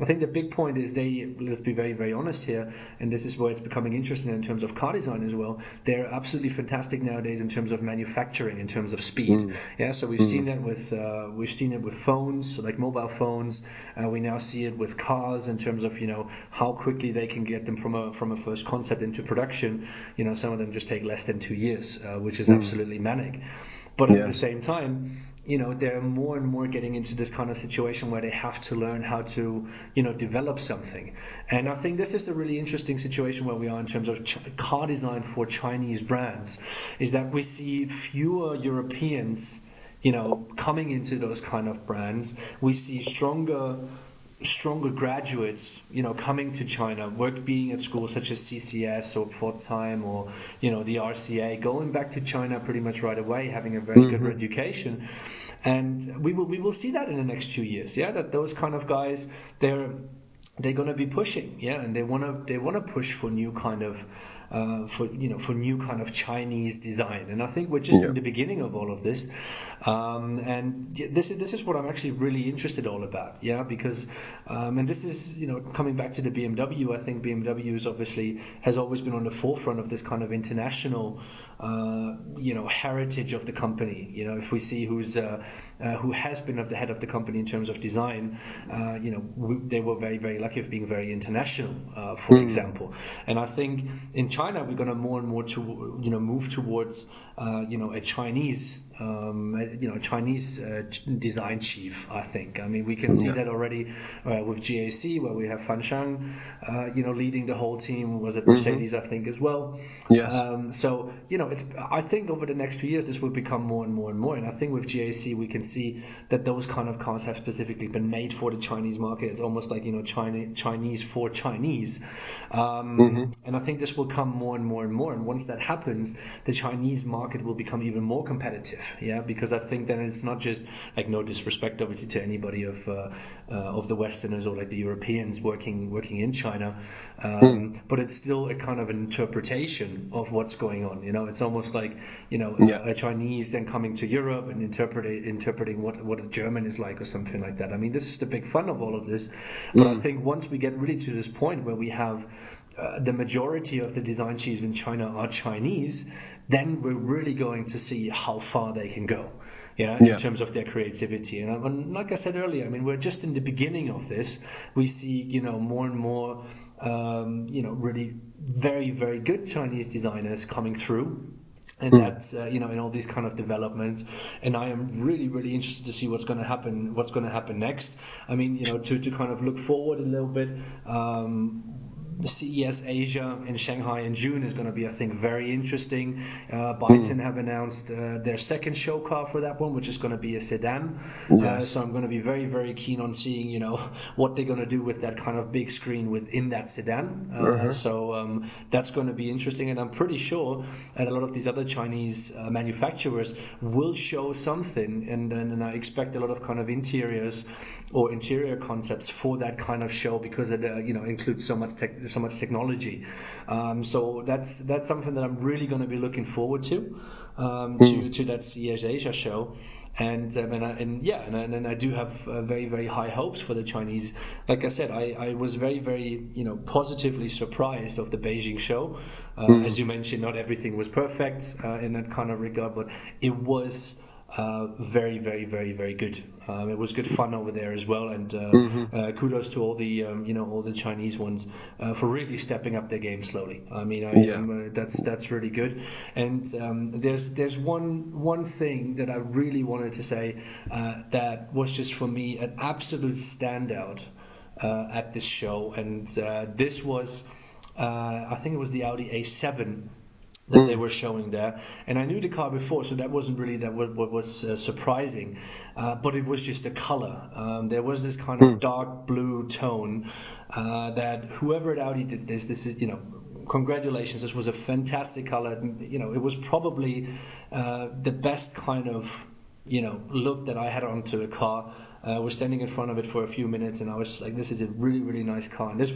I think the big point is let's be very, very honest here, and this is where it's becoming interesting in terms of car design as well. They're absolutely fantastic nowadays in terms of manufacturing, in terms of speed. Yeah, so we've seen it with phones, so like mobile phones. We now see it with cars in terms of how quickly they can get them from a first concept into production. Some of them just take less than 2 years, which is absolutely manic. But at the same time, they're more and more getting into this kind of situation where they have to learn how to, develop something. And I think this is the really interesting situation where we are in terms of car design for Chinese brands, is that we see fewer Europeans, coming into those kind of brands. We see stronger graduates, coming to China, being at schools such as CCS or Pforzheim or, the RCA, going back to China pretty much right away, having a very good education. And we will see that in the next 2 years. Yeah, that those kind of guys, they're going to be pushing. Yeah, and they want to push for new kind of for new kind of Chinese design. And I think we're just in the beginning of all of this, and this is what I'm actually really interested all about. Yeah, because and this is coming back to the BMW. I think BMW has always been on the forefront of this kind of international heritage of the company. If we see who has been at the head of the company in terms of design, they were very, very lucky of being very international, for example. And I think in China we're going to more and more to move towards a Chinese design chief. I think. I mean, we can see that already with GAC, where we have Fan Shang, leading the whole team. Was it Mercedes? I think as well. Yes. So I think over the next 2 years this will become more and more and more. And I think with GAC we can see that those kind of cars have specifically been made for the Chinese market. It's almost like Chinese for Chinese. And I think this will come more and more and more. And once that happens, the Chinese market will become even more competitive. Yeah, because I think then it's not just like, no disrespect obviously to anybody of the Westerners or like the Europeans working in China, but it's still a kind of an interpretation of what's going on. It's almost like a Chinese then coming to Europe and interpreting what a German is like or something like that. I mean, this is the big fun of all of this. But I think once we get really to this point where we have the majority of the design chiefs in China are Chinese, then we're really going to see how far they can go. In terms of their creativity. And like I said earlier, I mean, we're just in the beginning of this. We see, more and more, really very, very good Chinese designers coming through. And that's in all these kind of developments, and I am really, really interested to see what's going to happen next. I mean, to kind of look forward a little bit. CES Asia in Shanghai in June is going to be, I think, very interesting. Beijing have announced their second show car for that one, which is going to be a sedan. So I'm going to be very, very keen on seeing, what they're going to do with that kind of big screen within that sedan. So that's going to be interesting, and I'm pretty sure that a lot of these other Chinese manufacturers will show something, and I expect a lot of kind of interiors or interior concepts for that kind of show, because it includes so much technology. So that's something that I'm really going to be looking forward to that CES Asia show. And I do have very, very high hopes for the Chinese. Like I said, I was very, very, positively surprised of the Beijing show. As you mentioned, not everything was perfect in that kind of regard, but it was very, very, very, very good. It was good fun over there as well, and Mm-hmm. kudos to all the all the Chinese ones for really stepping up their game slowly. I mean, Yeah. that's really good. And there's one thing that I really wanted to say that was just for me an absolute standout at this show, and this was I think it was the Audi A7 that they were showing there, and I knew the car before, so that wasn't really what was surprising, but it was just the color. There was this kind of dark blue tone that whoever at Audi did this is congratulations. This was a fantastic color. It was probably the best kind of look that I had onto a car. Was standing in front of it for a few minutes, and I was just like, "This is a really, really nice car." And that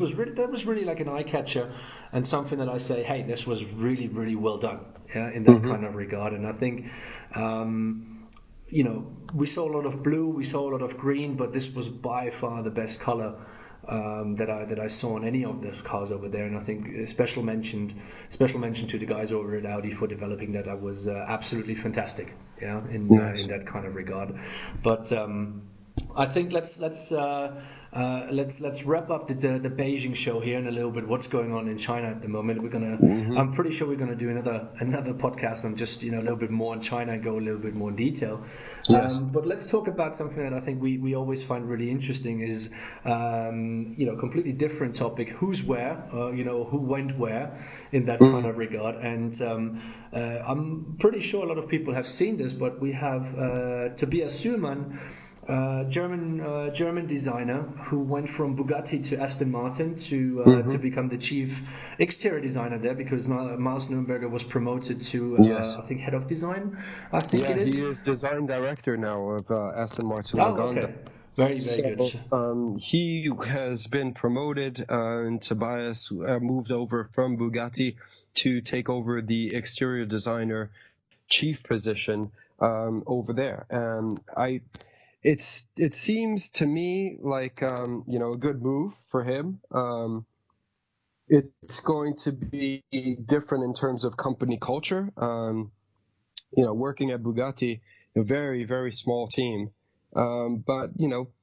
was really like an eye catcher, and something that I say, "Hey, this was really, really well done." Yeah, in that Mm-hmm. kind of regard. And I think, we saw a lot of blue, we saw a lot of green, but this was by far the best color that I saw on any of those cars over there. And I think special mention to the guys over at Audi for developing that. That was absolutely fantastic. Yeah, Nice. in that kind of regard. But I think let's wrap up the Beijing show here in a little bit. What's going on in China at the moment? Mm-hmm. I'm pretty sure we're gonna do another podcast on just a little bit more on China and go a little bit more in detail. Yes. But let's talk about something that I think we always find really interesting is completely different topic. Who's where? Who went where in that kind of regard. And I'm pretty sure a lot of people have seen this, but we have Tobias Sühlmann, German designer who went from Bugatti to Aston Martin to become the chief exterior designer there, because Miles Nürnberger was promoted to Yes. I think head of design. I think Yeah, it he is. is design director now of Aston Martin Oh, Lagonda. okay. Very, very good. So he has been promoted, and Tobias moved over from Bugatti to take over the exterior designer chief position over there. And it seems to me like a good move for him. It's going to be different in terms of company culture. Working at Bugatti, a very, very small team. But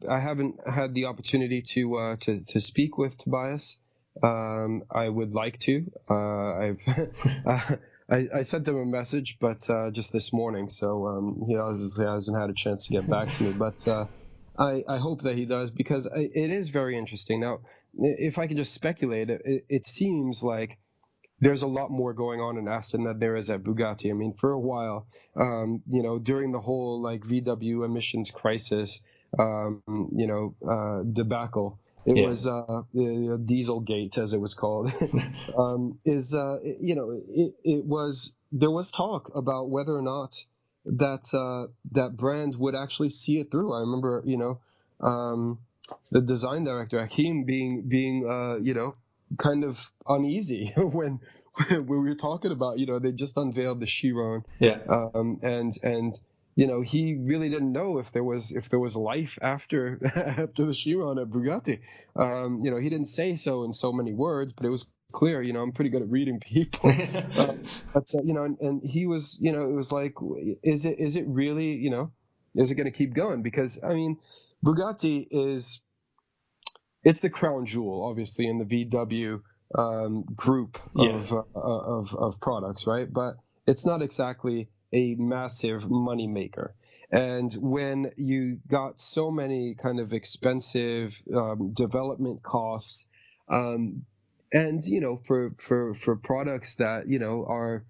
I haven't had the opportunity to speak with Tobias. I would like to. I've I sent him a message, but just this morning, so he obviously hasn't had a chance to get back to me. But I hope that he does, because it is very interesting. Now, if I could just speculate, it seems like there's a lot more going on in Aston than there is at Bugatti. I mean, for a while, during the whole like VW emissions crisis, debacle, it Yeah. was Dieselgate, as it was called. It was, there was talk about whether or not that brand would actually see it through. I remember, the design director Hakim being kind of uneasy when we were talking about, they just unveiled the Chiron, Yeah. and he really didn't know if there was life after after the Chiron at Bugatti. He didn't say so in so many words, but it was clear. I'm pretty good at reading people. And he was, it was like, is it really, is it going to keep going? Because I mean, Bugatti it's the crown jewel, obviously, in the VW group Yeah. of products, right? But it's not exactly a massive money maker. And when you got so many kind of expensive development costs, and for products that are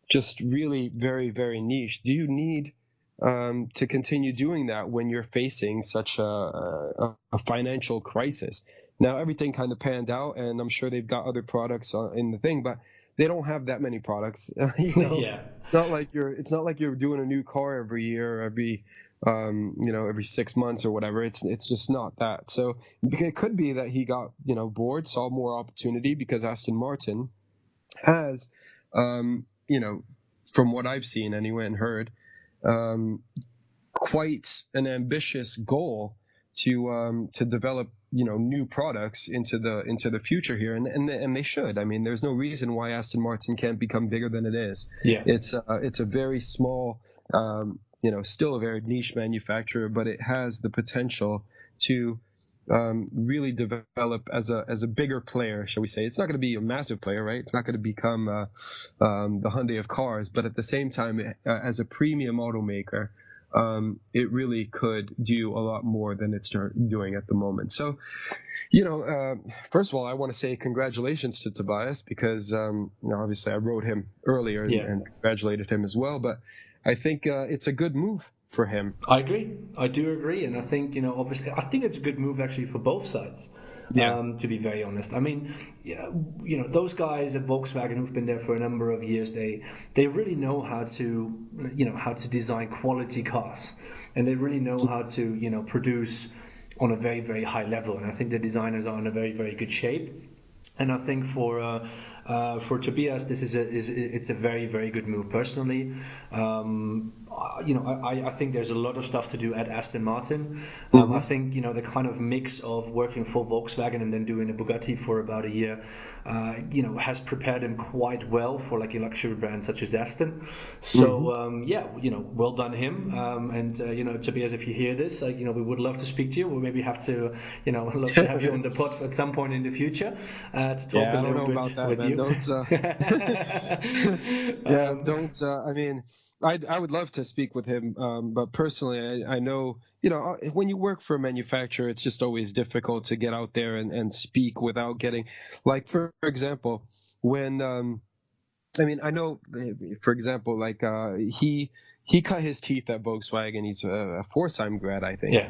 just really very, very niche, do you need to continue doing that when you're facing such a financial crisis? Now everything kind of panned out, and I'm sure they've got other products in the thing, but they don't have that many products. Yeah. It's not like you're doing a new car every year, or every 6 months or whatever. It's just not that. So it could be that he got bored, saw more opportunity, because Aston Martin has, from what I've seen anyway and heard, quite an ambitious goal to develop new products into the future here, and they should. I mean, there's no reason why Aston Martin can't become bigger than it is. Yeah. It's a very small, still a very niche manufacturer, but it has the potential to really develop as a bigger player, shall we say. It's not going to be a massive player, right? It's not going to become the Hyundai of cars, but at the same time, as a premium automaker, it really could do a lot more than it's doing at the moment. So, first of all, I want to say congratulations to Tobias, because obviously I wrote him earlier and congratulated him as well. But I think it's a good move for him. I agree. I do agree, and I think obviously, I think it's a good move actually for both sides. Yeah. To be very honest, I mean, those guys at Volkswagen who've been there for a number of years, they really know how to design quality cars, and they really know how to produce on a very, very high level. And I think the designers are in a very, very good shape. And I think for Tobias, it's a very, very good move. Personally, I think there's a lot of stuff to do at Aston Martin. I think the kind of mix of working for Volkswagen and then doing a Bugatti for about a year, has prepared him quite well for like a luxury brand such as Aston. So well done him. And Tobias, if you hear this, we would love to speak to you. We'll maybe have to love to have you on the pod at some point in the future to talk a little bit with you. I mean, I would love to speak with him, but personally, I know, when you work for a manufacturer, it's just always difficult to get out there and speak without getting, like, for example, when, I know, for example, like, he cut his teeth at Volkswagen. He's a Forsheim grad, I think. Yeah.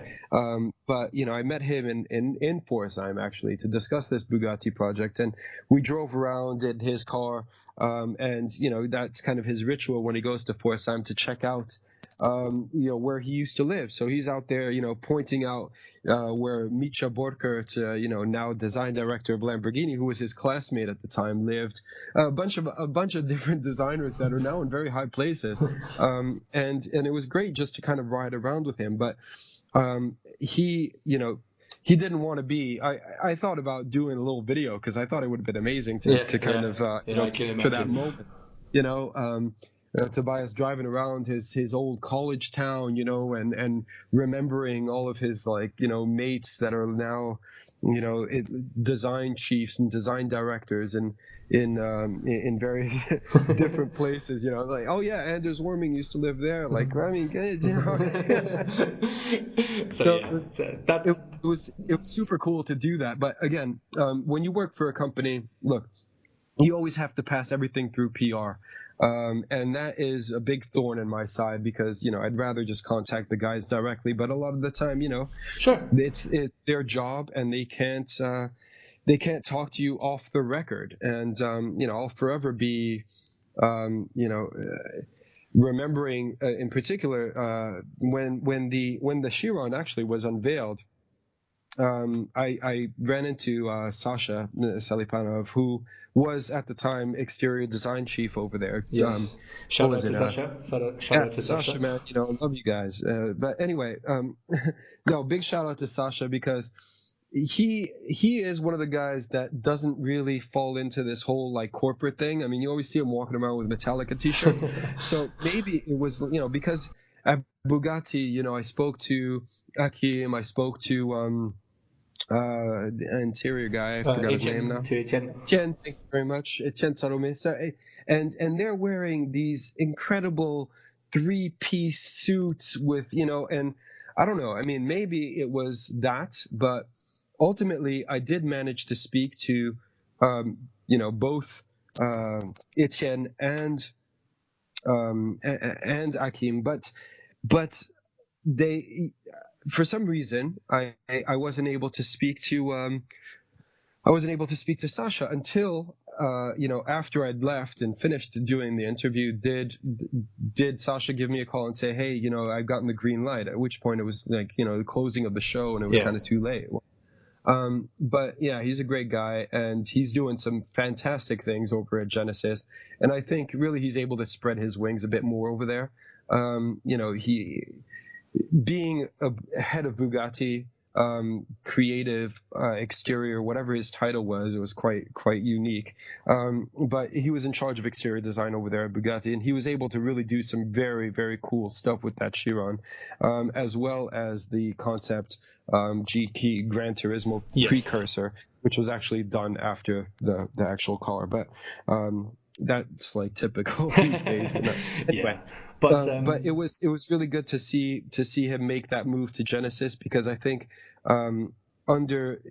But I met him in Forsheim actually to discuss this Bugatti project, and we drove around in his car. And that's kind of his ritual when he goes to Forsheim to check out where he used to live. So he's out there pointing out where Mitja Borkert, now design director of Lamborghini, who was his classmate at the time, lived. A bunch of different designers that are now in very high places. And it was great just to kind of ride around with him. But he didn't want to be. I thought about doing a little video because I thought it would have been amazing to kind of capture that moment. Tobias driving around his old college town, and remembering all of his mates that are now design chiefs and design directors and in very different places, like, oh yeah, Anders Warming used to live there. Like, I mean, it was super cool to do that. But again, when you work for a company, look, you always have to pass everything through PR. And that is a big thorn in my side because, I'd rather just contact the guys directly. But a lot of the time, sure, it's their job and they can't talk to you off the record. And, I'll forever be, remembering in particular when the Chiron actually was unveiled. I ran into Sasha Selipanov, who was at the time exterior design chief over there. Yes. Shout out to Sasha. Shout out to Sasha, man. I love you guys. But anyway, no, big shout out to Sasha because he is one of the guys that doesn't really fall into this whole corporate thing. I mean, you always see him walking around with Metallica t-shirts. So maybe it was because at Bugatti, I spoke to Akim, I spoke to the interior guy, I forgot his name now. Etienne, thank you very much. Etienne Salome. And they're wearing these incredible 3-piece suits with, and I don't know. I mean, maybe it was that, but ultimately I did manage to speak to, both Etienne and Akim, but they, for some reason, I wasn't able to speak to Sasha until after I'd left and finished doing the interview. Did Sasha give me a call and say, hey, I've gotten the green light? At which point it was the closing of the show and it was kind of too late. But yeah, he's a great guy and he's doing some fantastic things over at Genesis. And I think really he's able to spread his wings a bit more over there. being a head of Bugatti, creative, exterior, whatever his title was, it was quite unique. But he was in charge of exterior design over there at Bugatti, and he was able to really do some very, very cool stuff with that Chiron, as well as the concept GT Gran Turismo precursor, which was actually done after the actual car. But that's like typical these days. Anyway. But it was really good to see him make that move to Genesis, because I think under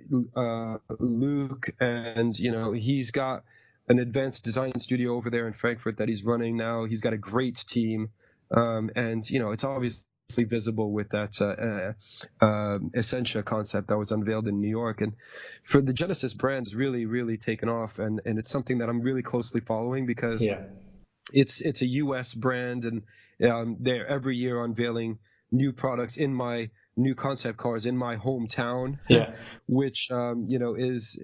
Luke, and he's got an advanced design studio over there in Frankfurt that he's running now. He's got a great team, and it's obviously visible with that Essentia concept that was unveiled in New York. And for the Genesis brand, is really, really taken off, and it's something that I'm really closely following, because it's a U.S. brand, and they're every year unveiling new products in my new concept cars in my hometown. Which is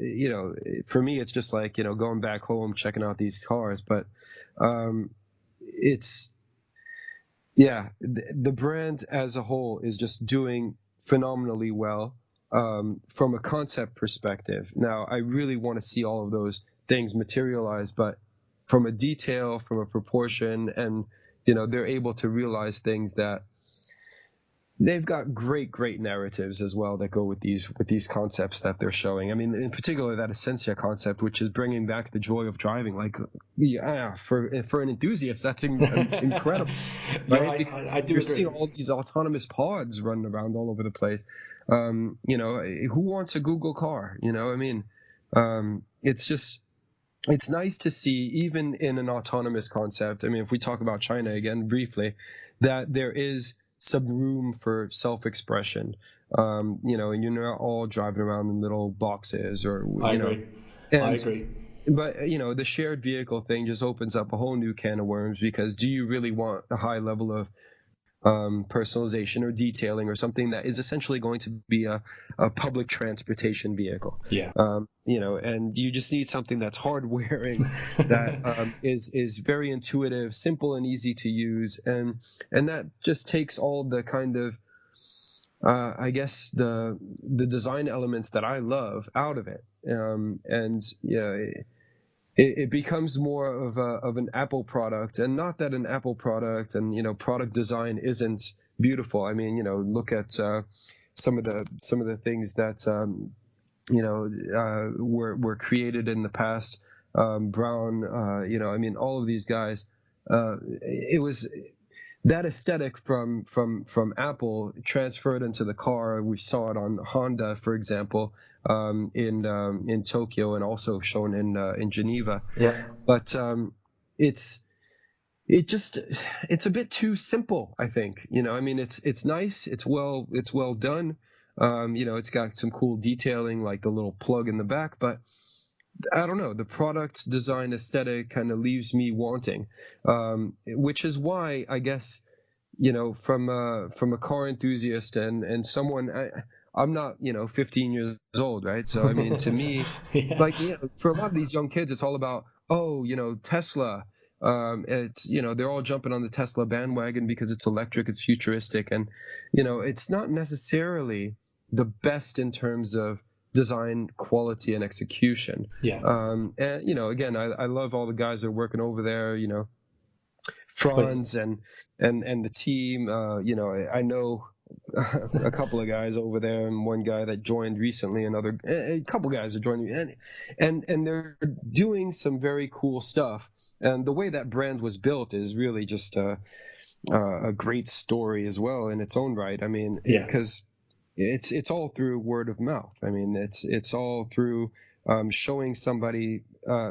for me, it's just like going back home, checking out these cars. But it's the brand as a whole is just doing phenomenally well from a concept perspective. Now, I really want to see all of those things materialize, but from a detail, from a proportion, and they're able to realize things that they've got great narratives as well that go with these concepts that they're showing. I mean, in particular, that Essentia concept, which is bringing back the joy of driving. Like, for an enthusiast, that's incredible, right? I do you're agree. Seeing all these autonomous pods running around all over the place. Who wants a Google car? I mean, it's nice to see, even in an autonomous concept. I mean, if we talk about China again briefly, that there is some room for self-expression, and you're not all driving around in little boxes or, I agree. But, the shared vehicle thing just opens up a whole new can of worms, because do you really want a high level of personalization or detailing, or something that is essentially going to be a public transportation vehicle? And you just need something that's hard wearing, that is very intuitive, simple and easy to use, and that just takes all the kind of I guess the design elements that I love out of it, it becomes more of an Apple product. And not that an Apple product and product design isn't beautiful. I mean, look at some of the things that were created in the past. Brown, I mean, all of these guys. It was that aesthetic from Apple transferred into the car. We saw it on Honda, for example, in Tokyo, and also shown in Geneva. But it's a bit too simple, I think. I mean, it's nice, it's well done. It's got some cool detailing, like the little plug in the back, but I don't know, the product design aesthetic kind of leaves me wanting, which is why, I guess, from a car enthusiast and someone, I'm not 15 years old, right? So I mean, to me, like, for a lot of these young kids, it's all about, Tesla. It's they're all jumping on the Tesla bandwagon because it's electric, it's futuristic, and it's not necessarily the best in terms of design quality and execution. And again, I love all the guys that are working over there, Franz and the team. I know a couple of guys over there, and one guy that joined recently, a couple guys that joined, and they're doing some very cool stuff. And the way that brand was built is really just a great story as well in its own right. I mean, because it's all through word of mouth. I mean, it's all through showing somebody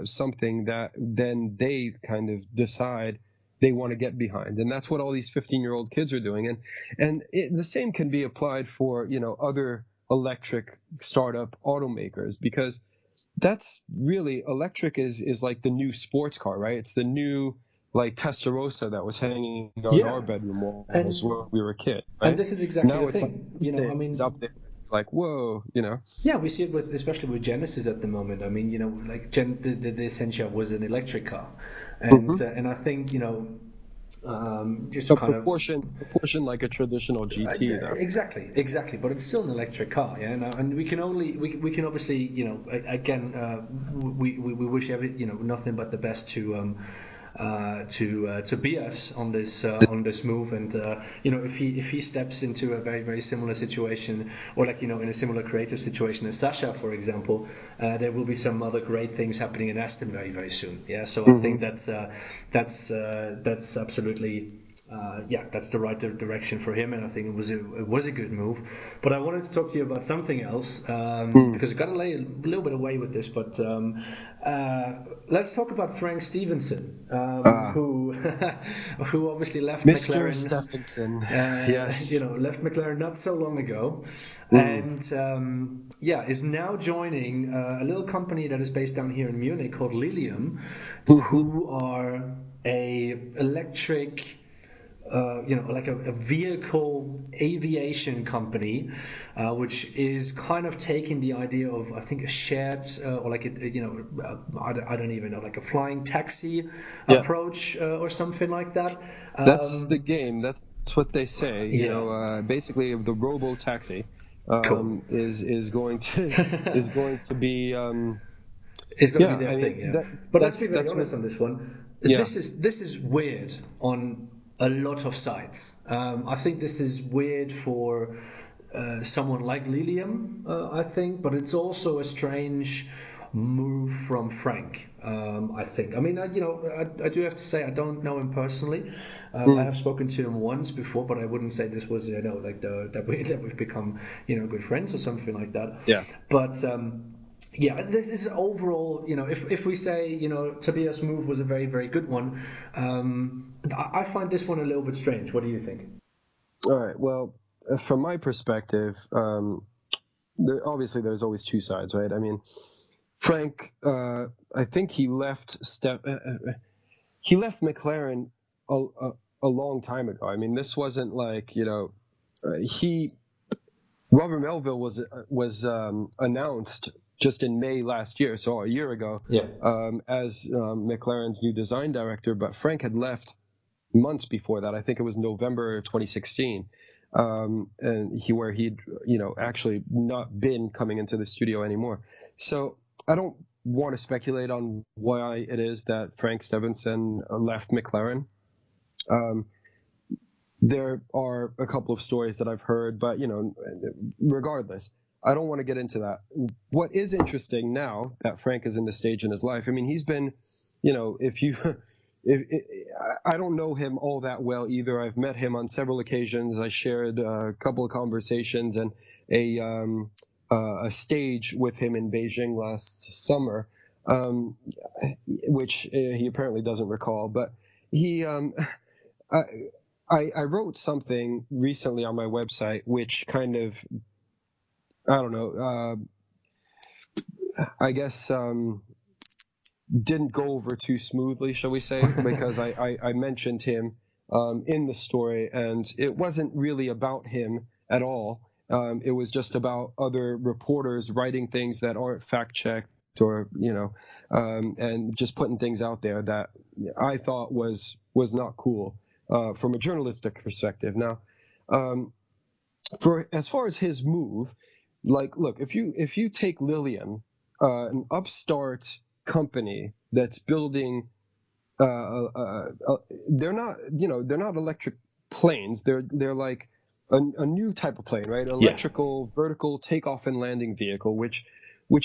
something that then they kind of decide they want to get behind, and that's what all these 15-year-old kids are doing. And the same can be applied for other electric startup automakers, because that's really, electric is like the new sports car, right? It's the new, like, Testarossa that was hanging on our bedroom walls when we were a kid, right? And this is exactly now the thing. I mean, it's up there, like, whoa, Yeah, we see it especially with Genesis at the moment. I mean, like the Essentia was an electric car, and I think Just A kind of proportion like a traditional GT, though. exactly, but it's still an electric car, yeah. And we can only we can obviously, again, we wish nothing but the best to Bias on this move, and if he steps into a very very similar situation, or like in a similar creative situation as Sasha, for example, there will be some other great things happening in Aston very very soon. Yeah, so I think that's absolutely. That's the right direction for him, and I think it was a good move. But I wanted to talk to you about something else, because I got to lay a little bit away with this. But let's talk about Frank Stevenson, Ah, who who obviously left Mr. McLaren. Stephenson. Yes. Left McLaren not so long ago, Mm. and is now joining a little company that is based down here in Munich called Lilium, Hmm. who are a electric, like a vehicle aviation company, which is kind of taking the idea of, I think, a shared, or like I don't even know, like a flying taxi Yeah, approach, or something like that. that's the game. That's what they say. Yeah, Basically, the robo taxi cool. is going to is going to be It's going to yeah. be their I mean thing, yeah. But let's be very that's what honest on this one. yeah. This is weird on a lot of sides. I think this is weird for someone like Lilium, I think, but it's also a strange move from Frank. I think. I mean, I do have to say I don't know him personally. I Mm, have spoken to him once before, but I wouldn't say this was like that we've become good friends or something like that. yeah. But yeah, this is overall, if we say, Tobias' move was a very, very good one, I find this one a little bit strange. What do you think? All right. Well, from my perspective, obviously there's always two sides, right? I mean, Frank, I think he left McLaren a long time ago. I mean, this wasn't like he Robert Melville was announced just in May last year, so a year ago, Yeah. as McLaren's new design director. But Frank had left months before that. I think it was November 2016, and where he'd actually not been coming into the studio anymore. So I don't want to speculate on why it is that Frank Stevenson left McLaren. Um, there are a couple of stories that I've heard, but regardless, I don't want to get into that. What is interesting now that Frank is in the stage in his life, I mean, he's been, if you, I don't know him all that well either. I've met him on several occasions. I shared a couple of conversations and a stage with him in Beijing last summer, um, which he apparently doesn't recall, but he. I, I wrote something recently on my website which kind of, I don't know, I guess didn't go over too smoothly, shall we say, because I mentioned him in the story, and it wasn't really about him at all. It was just about other reporters writing things that aren't fact checked, or and just putting things out there that I thought was not cool from a journalistic perspective. Now, for as far as his move, like, look, if you take Lilium, an upstart company that's building, they're not they're not electric planes. They're like a new type of plane, right? Yeah. Electrical vertical takeoff and landing vehicle, which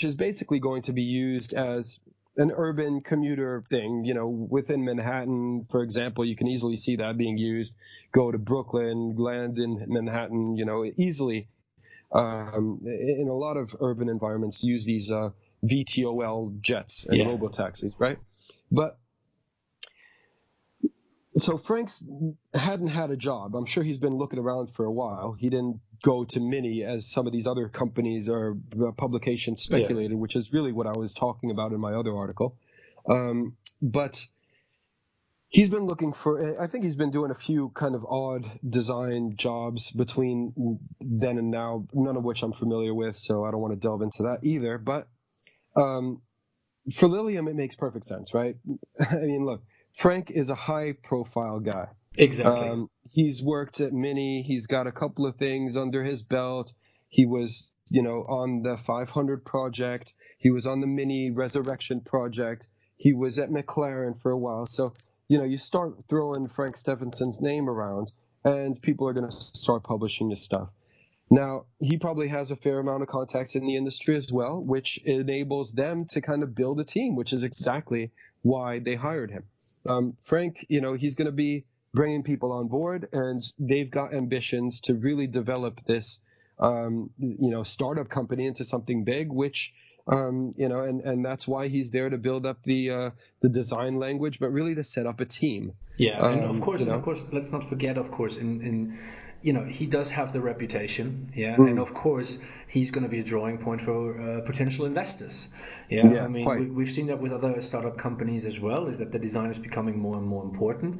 is basically going to be used as an urban commuter thing, within Manhattan, for example. You can easily see that being used. Go to Brooklyn, land in Manhattan, easily. In a lot of urban environments, use these VTOL jets and Yeah. robo taxis, right? But so Frank's hadn't had a job. I'm sure he's been looking around for a while. He didn't go to Mini as some of these other companies or publications Yeah. speculated, which is really what I was talking about in my other article. But he's been looking for, I think he's been doing a few kind of odd design jobs between then and now, none of which I'm familiar with, so I don't want to delve into that either. But um, for Lilium, it makes perfect sense, right? I mean, look, Frank is a high-profile guy. Exactly. He's worked at Mini. He's got a couple of things under his belt. He was, on the 500 project. He was on the Mini Resurrection project. He was at McLaren for a while. So, you start throwing Frank Stephenson's name around, and people are going to start publishing his stuff. Now, he probably has a fair amount of contacts in the industry as well, which enables them to kind of build a team, which is exactly why they hired him. Frank, he's going to be bringing people on board, and they've got ambitions to really develop this, startup company into something big, which, and that's why he's there to build up the design language, but really to set up a team. Yeah, and of course, let's not forget, of course, in he does have the reputation, yeah, and of course he's going to be a drawing point for potential investors. Yeah, Yeah, I mean quite. we've seen that with other startup companies as well, is that the design is becoming more and more important,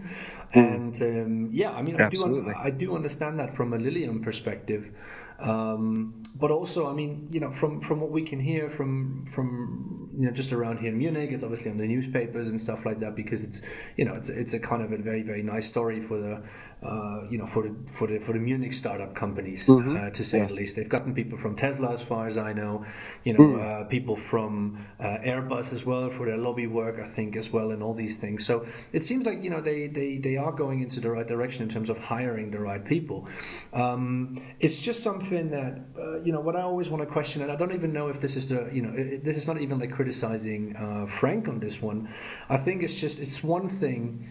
and yeah, I mean Absolutely. I do understand that from a Lilium perspective. But also, I mean, from what we can hear from just around here in Munich, it's obviously on the newspapers and stuff like that, because it's a kind of a very, very nice story for the for the Munich startup companies, to say the Yes. least. They've gotten people from Tesla, as far as I know, people from Airbus as well for their lobby work, I think, as well, and all these things. So it seems like they are going into the right direction in terms of hiring the right people. It's just something that what I always want to question, and I don't even know if this is this is not even like criticizing Frank on this one. I think it's one thing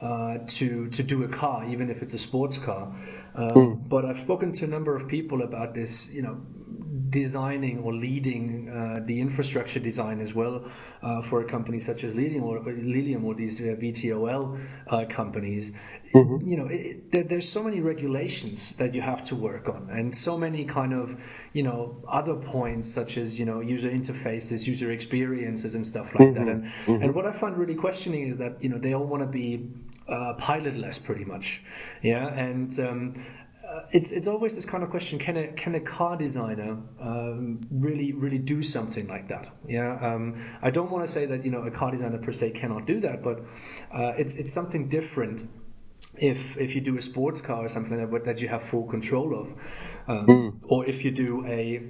to do a car, even if it's a sports car. But I've spoken to a number of people about this, designing or leading the infrastructure design as well for a company such as Lilium or these VTOL companies. There's so many regulations that you have to work on, and so many kind of other points such as user interfaces, user experiences, and stuff like that. And what I find really questioning is that they all want to be pilotless, pretty much. Yeah, and it's always this kind of question: can a car designer really do something like that? Yeah, I don't want to say that a car designer per se cannot do that, but it's something different if you do a sports car or something that you have full control of, or if you do a,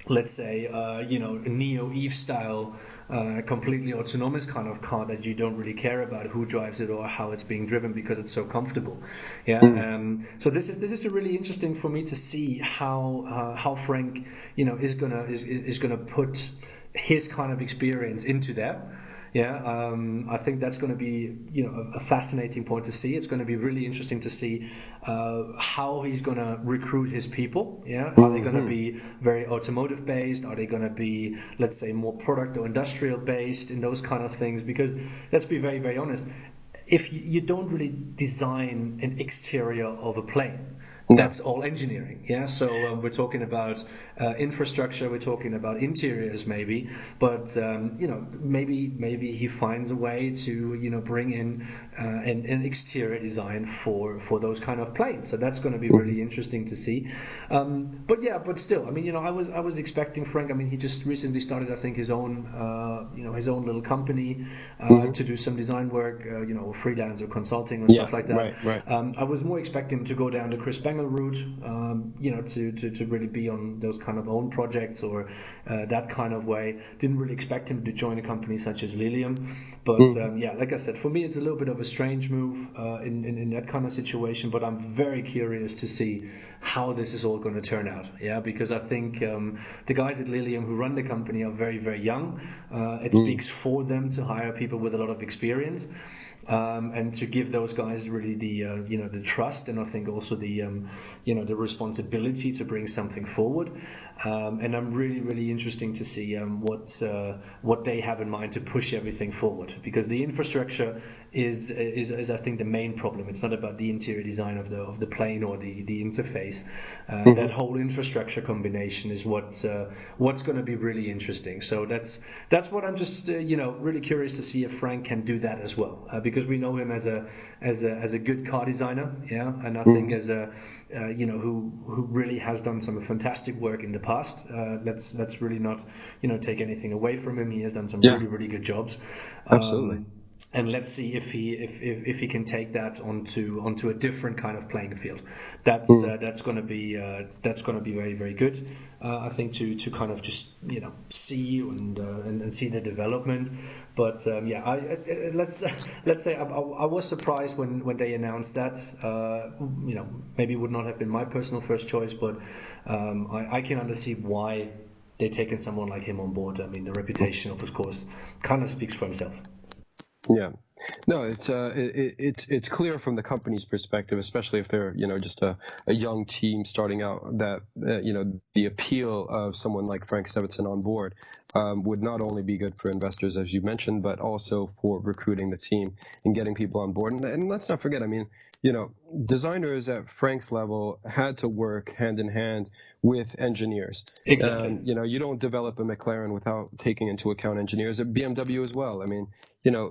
let's say, a Neo Eve style, completely autonomous kind of car that you don't really care about who drives it or how it's being driven because it's so comfortable. Yeah. So this is really interesting for me to see how Frank, is gonna put his kind of experience into that. Yeah, I think that's going to be a fascinating point to see. It's going to be really interesting to see how he's going to recruit his people. Yeah, are they going to be very automotive based? Are they going to be, let's say, more product or industrial based in those kind of things? Because let's be very, very honest, if you don't really design an exterior of a plane, that's all engineering. Yeah, so we're talking about infrastructure, we're talking about interiors maybe, but maybe he finds a way to bring in an exterior design for those kind of planes. So that's going to be really interesting to see. But still, I mean, I was expecting Frank. I mean, he just recently started, I think, his own his own little company to do some design work, freelance or consulting or stuff like that. Right. I was more expecting him to go down the Chris Bangle route, to really be on those kind of own projects or that kind of way. Didn't really expect him to join a company such as Lilium, but yeah, like I said, for me it's a little bit of a strange move in that kind of situation. But I'm very curious to see how this is all going to turn out. Yeah, because I think the guys at Lilium who run the company are very, very young. It speaks for them to hire people with a lot of experience. And to give those guys really the trust, and I think also the the responsibility to bring something forward. And I'm really interesting to see what they have in mind to push everything forward, because the infrastructure is I think the main problem. It's not about the interior design of the plane or the interface. That whole infrastructure combination is what's going to be really interesting. So that's what I'm just really curious to see if Frank can do that as well, because we know him as a good car designer, yeah, and I think as a who really has done some fantastic work in the past. Let's really not take anything away from him. He has done some really good jobs. Absolutely. and let's see if he can take that onto a different kind of playing field. That's going to be very, very good. I think to kind of just see and see the development. But let's say I was surprised when they announced that. Maybe it would not have been my personal first choice, but I can understand why they've taken someone like him on board. I mean, the reputation, of course, kind of speaks for himself. Yeah, no, it's clear from the company's perspective, especially if they're just a young team starting out, that the appeal of someone like Frank Stevenson on board would not only be good for investors, as you mentioned, but also for recruiting the team and getting people on board. And let's not forget, I mean, designers at Frank's level had to work hand in hand with engineers. Exactly. You don't develop a McLaren without taking into account engineers. At BMW as well. I mean,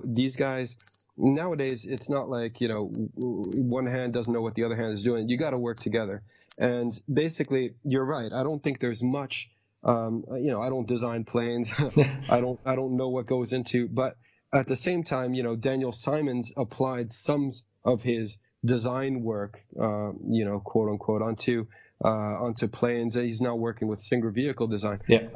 these guys nowadays, it's not like, one hand doesn't know what the other hand is doing. You got to work together. And basically, you're right. I don't think there's much. I don't design planes. I don't know what goes into. But at the same time, Daniel Simons applied some of his design work, quote unquote, onto planes. He's now working with Singer Vehicle Design. Yeah.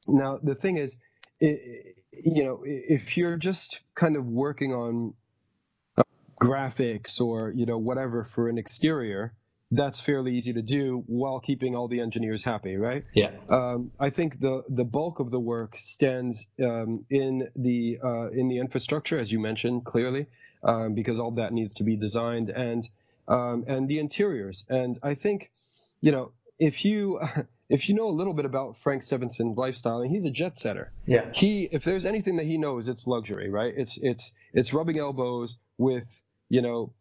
Now the thing is, if you're just kind of working on graphics or whatever for an exterior, that's fairly easy to do while keeping all the engineers happy, right? Yeah. I think the bulk of the work stands in the infrastructure, as you mentioned clearly, because all that needs to be designed, and the interiors. And I think, if you know a little bit about Frank Stevenson's lifestyle, and he's a jet setter. Yeah. If there's anything that he knows, it's luxury, right? It's rubbing elbows with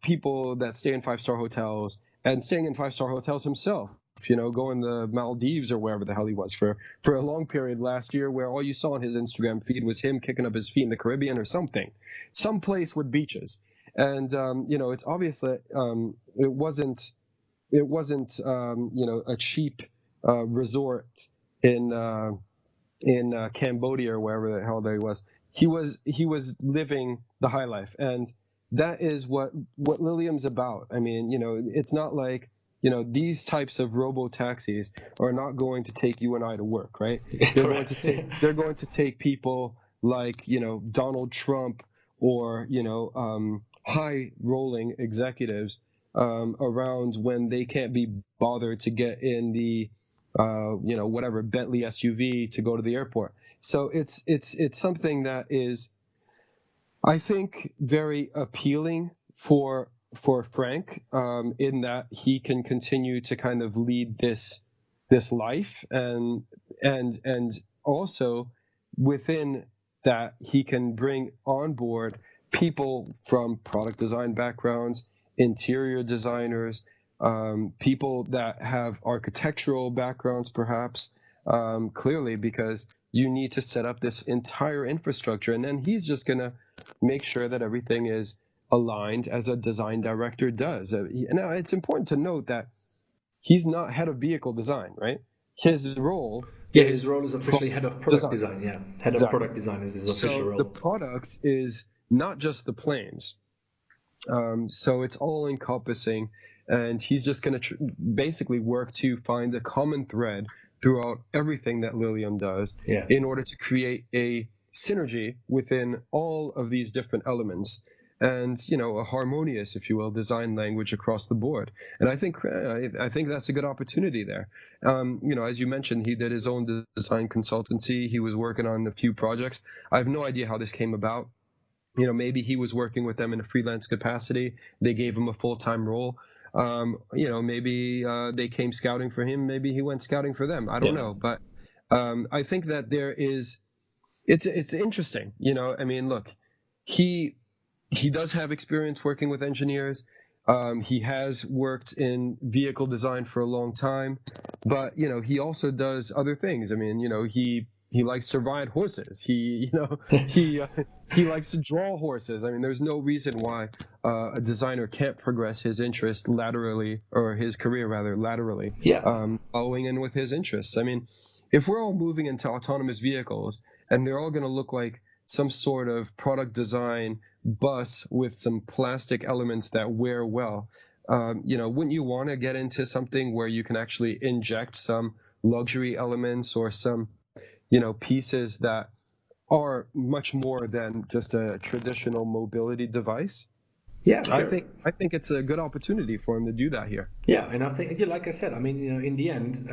people that stay in 5-star hotels and staying in 5-star hotels himself. Going to Maldives or wherever the hell he was for a long period last year, where all you saw on his Instagram feed was him kicking up his feet in the Caribbean or something, someplace with beaches. And it's obvious that it wasn't a cheap resort in Cambodia or wherever the hell he was. He was living the high life, and that is what Lilium's about. I mean, it's not like these types of robo taxis are not going to take you and I to work, right? They're going to take people like Donald Trump or high rolling executives around when they can't be bothered to get in the whatever Bentley SUV to go to the airport. So it's something that is, I think, very appealing for Frank, in that he can continue to kind of lead this life, and also within that he can bring on board people from product design backgrounds, interior designers, people that have architectural backgrounds, perhaps, clearly, because you need to set up this entire infrastructure, and then he's just going to make sure that everything is aligned as a design director does. Now, it's important to note that he's not head of vehicle design, right? His role is officially head of product design. Yeah, head of product design is his official role. So the products is not just the planes. So it's all encompassing, and he's just going to basically work to find a common thread throughout everything that Lilium does, in order to create a synergy within all of these different elements, and a harmonious, if you will, design language across the board. And I think that's a good opportunity there. As you mentioned, he did his own design consultancy. He was working on a few projects. I have no idea how this came about. Maybe he was working with them in a freelance capacity. They gave him a full-time role. Maybe they came scouting for him. Maybe he went scouting for them. I don't know. But I think that it's interesting. I mean, look, he does have experience working with engineers. He has worked in vehicle design for a long time, but he also does other things. I mean, he likes to ride horses. He likes to draw horses. I mean, there's no reason why a designer can't progress his interest laterally, or his career rather laterally, following in with his interests. I mean, if we're all moving into autonomous vehicles and they're all going to look like some sort of product design bus with some plastic elements that wear well. Wouldn't you want to get into something where you can actually inject some luxury elements or some, pieces that are much more than just a traditional mobility device? Yeah, I sure. think it's a good opportunity for him to do that here. Yeah, and I think, yeah, like I said, I mean, in the end,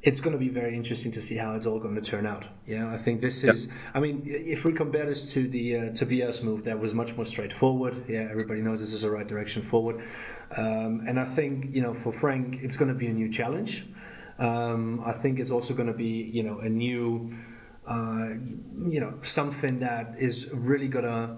it's going to be very interesting to see how it's all going to turn out. Yeah, I think this Yeah. is, I mean, if we compare this to the Tobias move, that was much more straightforward. Yeah, everybody knows this is the right direction forward. And I think, for Frank, it's going to be a new challenge. I think it's also going to be, a new, something that is really going to,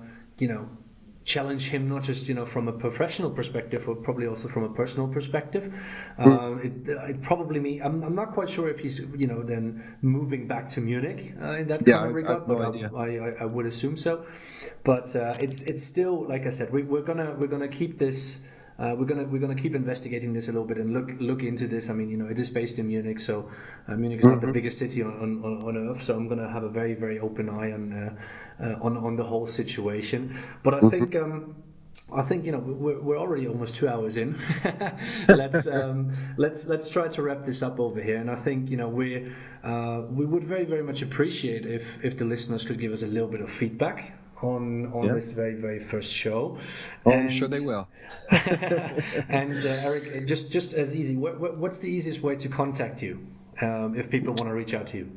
challenge him, not just from a professional perspective, but probably also from a personal perspective. Mm. It probably me. I'm not quite sure if he's then moving back to Munich in that Yeah, kind of I have regard, but no idea. I would assume so. But it's still, like I said, we're gonna keep this. We're gonna keep investigating this a little bit and look into this. I mean, it is based in Munich, so Munich is not the Hmm. biggest city on earth. So I'm gonna have a very very open eye on the whole situation. But Hmm. I think we're already almost 2 hours in. Let's try to wrap this up over here. And I think we would very very much appreciate if the listeners could give us a little bit of feedback on Yeah. this very very first show. Oh, I'm sure they And will. and Eric, just as easy. What's the easiest way to contact you if people want to reach out to you?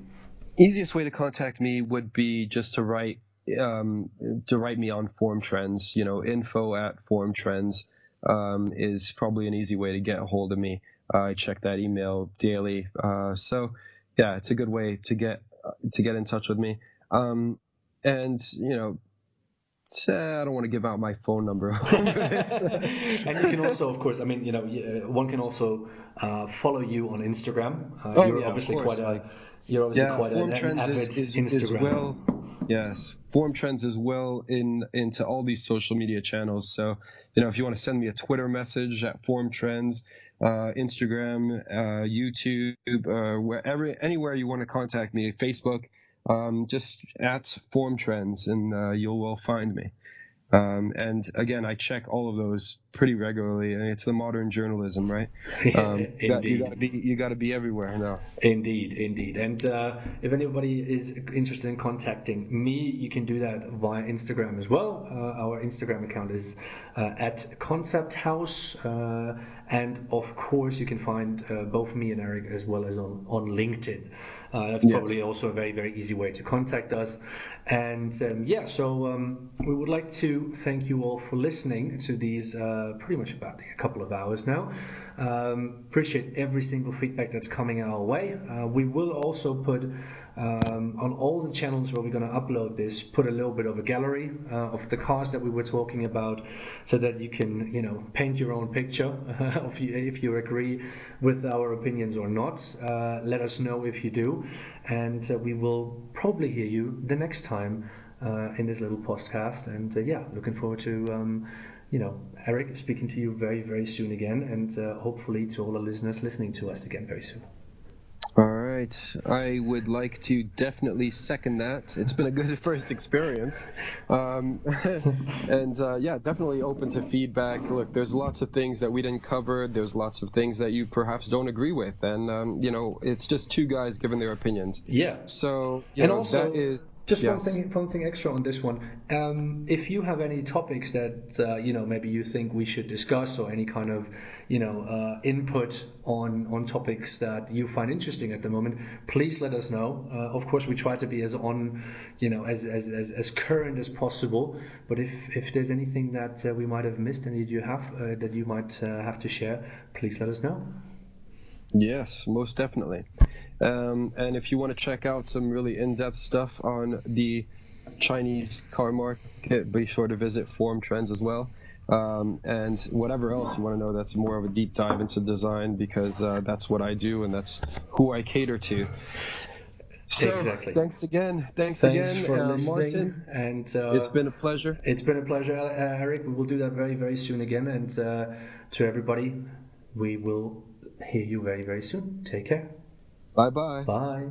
Easiest way to contact me would be just to write me on Formtrends. Info at Formtrends is probably an easy way to get a hold of me. I check that email daily, so yeah, it's a good way to get in touch with me. And I don't want to give out my phone number over this. And you can also, of course, I mean, one can also follow you on Instagram. Oh yeah, of course. You're obviously Yeah, quite an Formtrends avid is Instagrammer. well, yes, Formtrends is well into all these social media channels. So, if you want to send me a Twitter message at Formtrends, Instagram, YouTube, anywhere you want to contact me, Facebook, just at Formtrends, and you'll find me. And again, I check all of those pretty regularly. And it's the modern journalism, right? Indeed. You gotta be everywhere now. Indeed, indeed. And if anybody is interested in contacting me, you can do that via Instagram as well. Our Instagram account is at Konzepthaus. And of course, you can find both me and Eric as well as on LinkedIn. That's probably Yes. also a very, very easy way to contact us. And yeah, so we would like to thank you all for listening to these pretty much about a couple of hours now. Appreciate every single feedback that's coming our way. We will also put on all the channels where we're going to upload this, put a little bit of a gallery of the cars that we were talking about, so that you can, paint your own picture if you agree with our opinions or not. Let us know if you do, and we will probably hear you the next time in this little podcast. And yeah, looking forward to. Eric, speaking to you very, very soon again, and hopefully to all the listeners listening to us again very soon. All right. I would like to definitely second that. It's been a good first experience. And yeah, definitely open to feedback. Look, there's lots of things that we didn't cover. There's lots of things that you perhaps don't agree with. And, it's just two guys giving their opinions. Yeah. So, And that also, is, just yes. one thing extra on this one. If you have any topics that maybe you think we should discuss, or any kind of input on topics that you find interesting at the moment, please let us know. Of course, we try to be as on, as current as possible. But if there's anything that we might have missed and that you might have to share, please let us know. Yes, most definitely. And if you want to check out some really in-depth stuff on the Chinese car market, be sure to visit Formtrends as well. And whatever else you want to know that's more of a deep dive into design, because that's what I do and that's who I cater to. So Exactly. thanks again. Thanks for listening, Martin. and It's been a pleasure. it's been a pleasure, Eric. We will do that very, very soon again. And to everybody, we will hear you very, very soon. Take care. Bye-bye. Bye.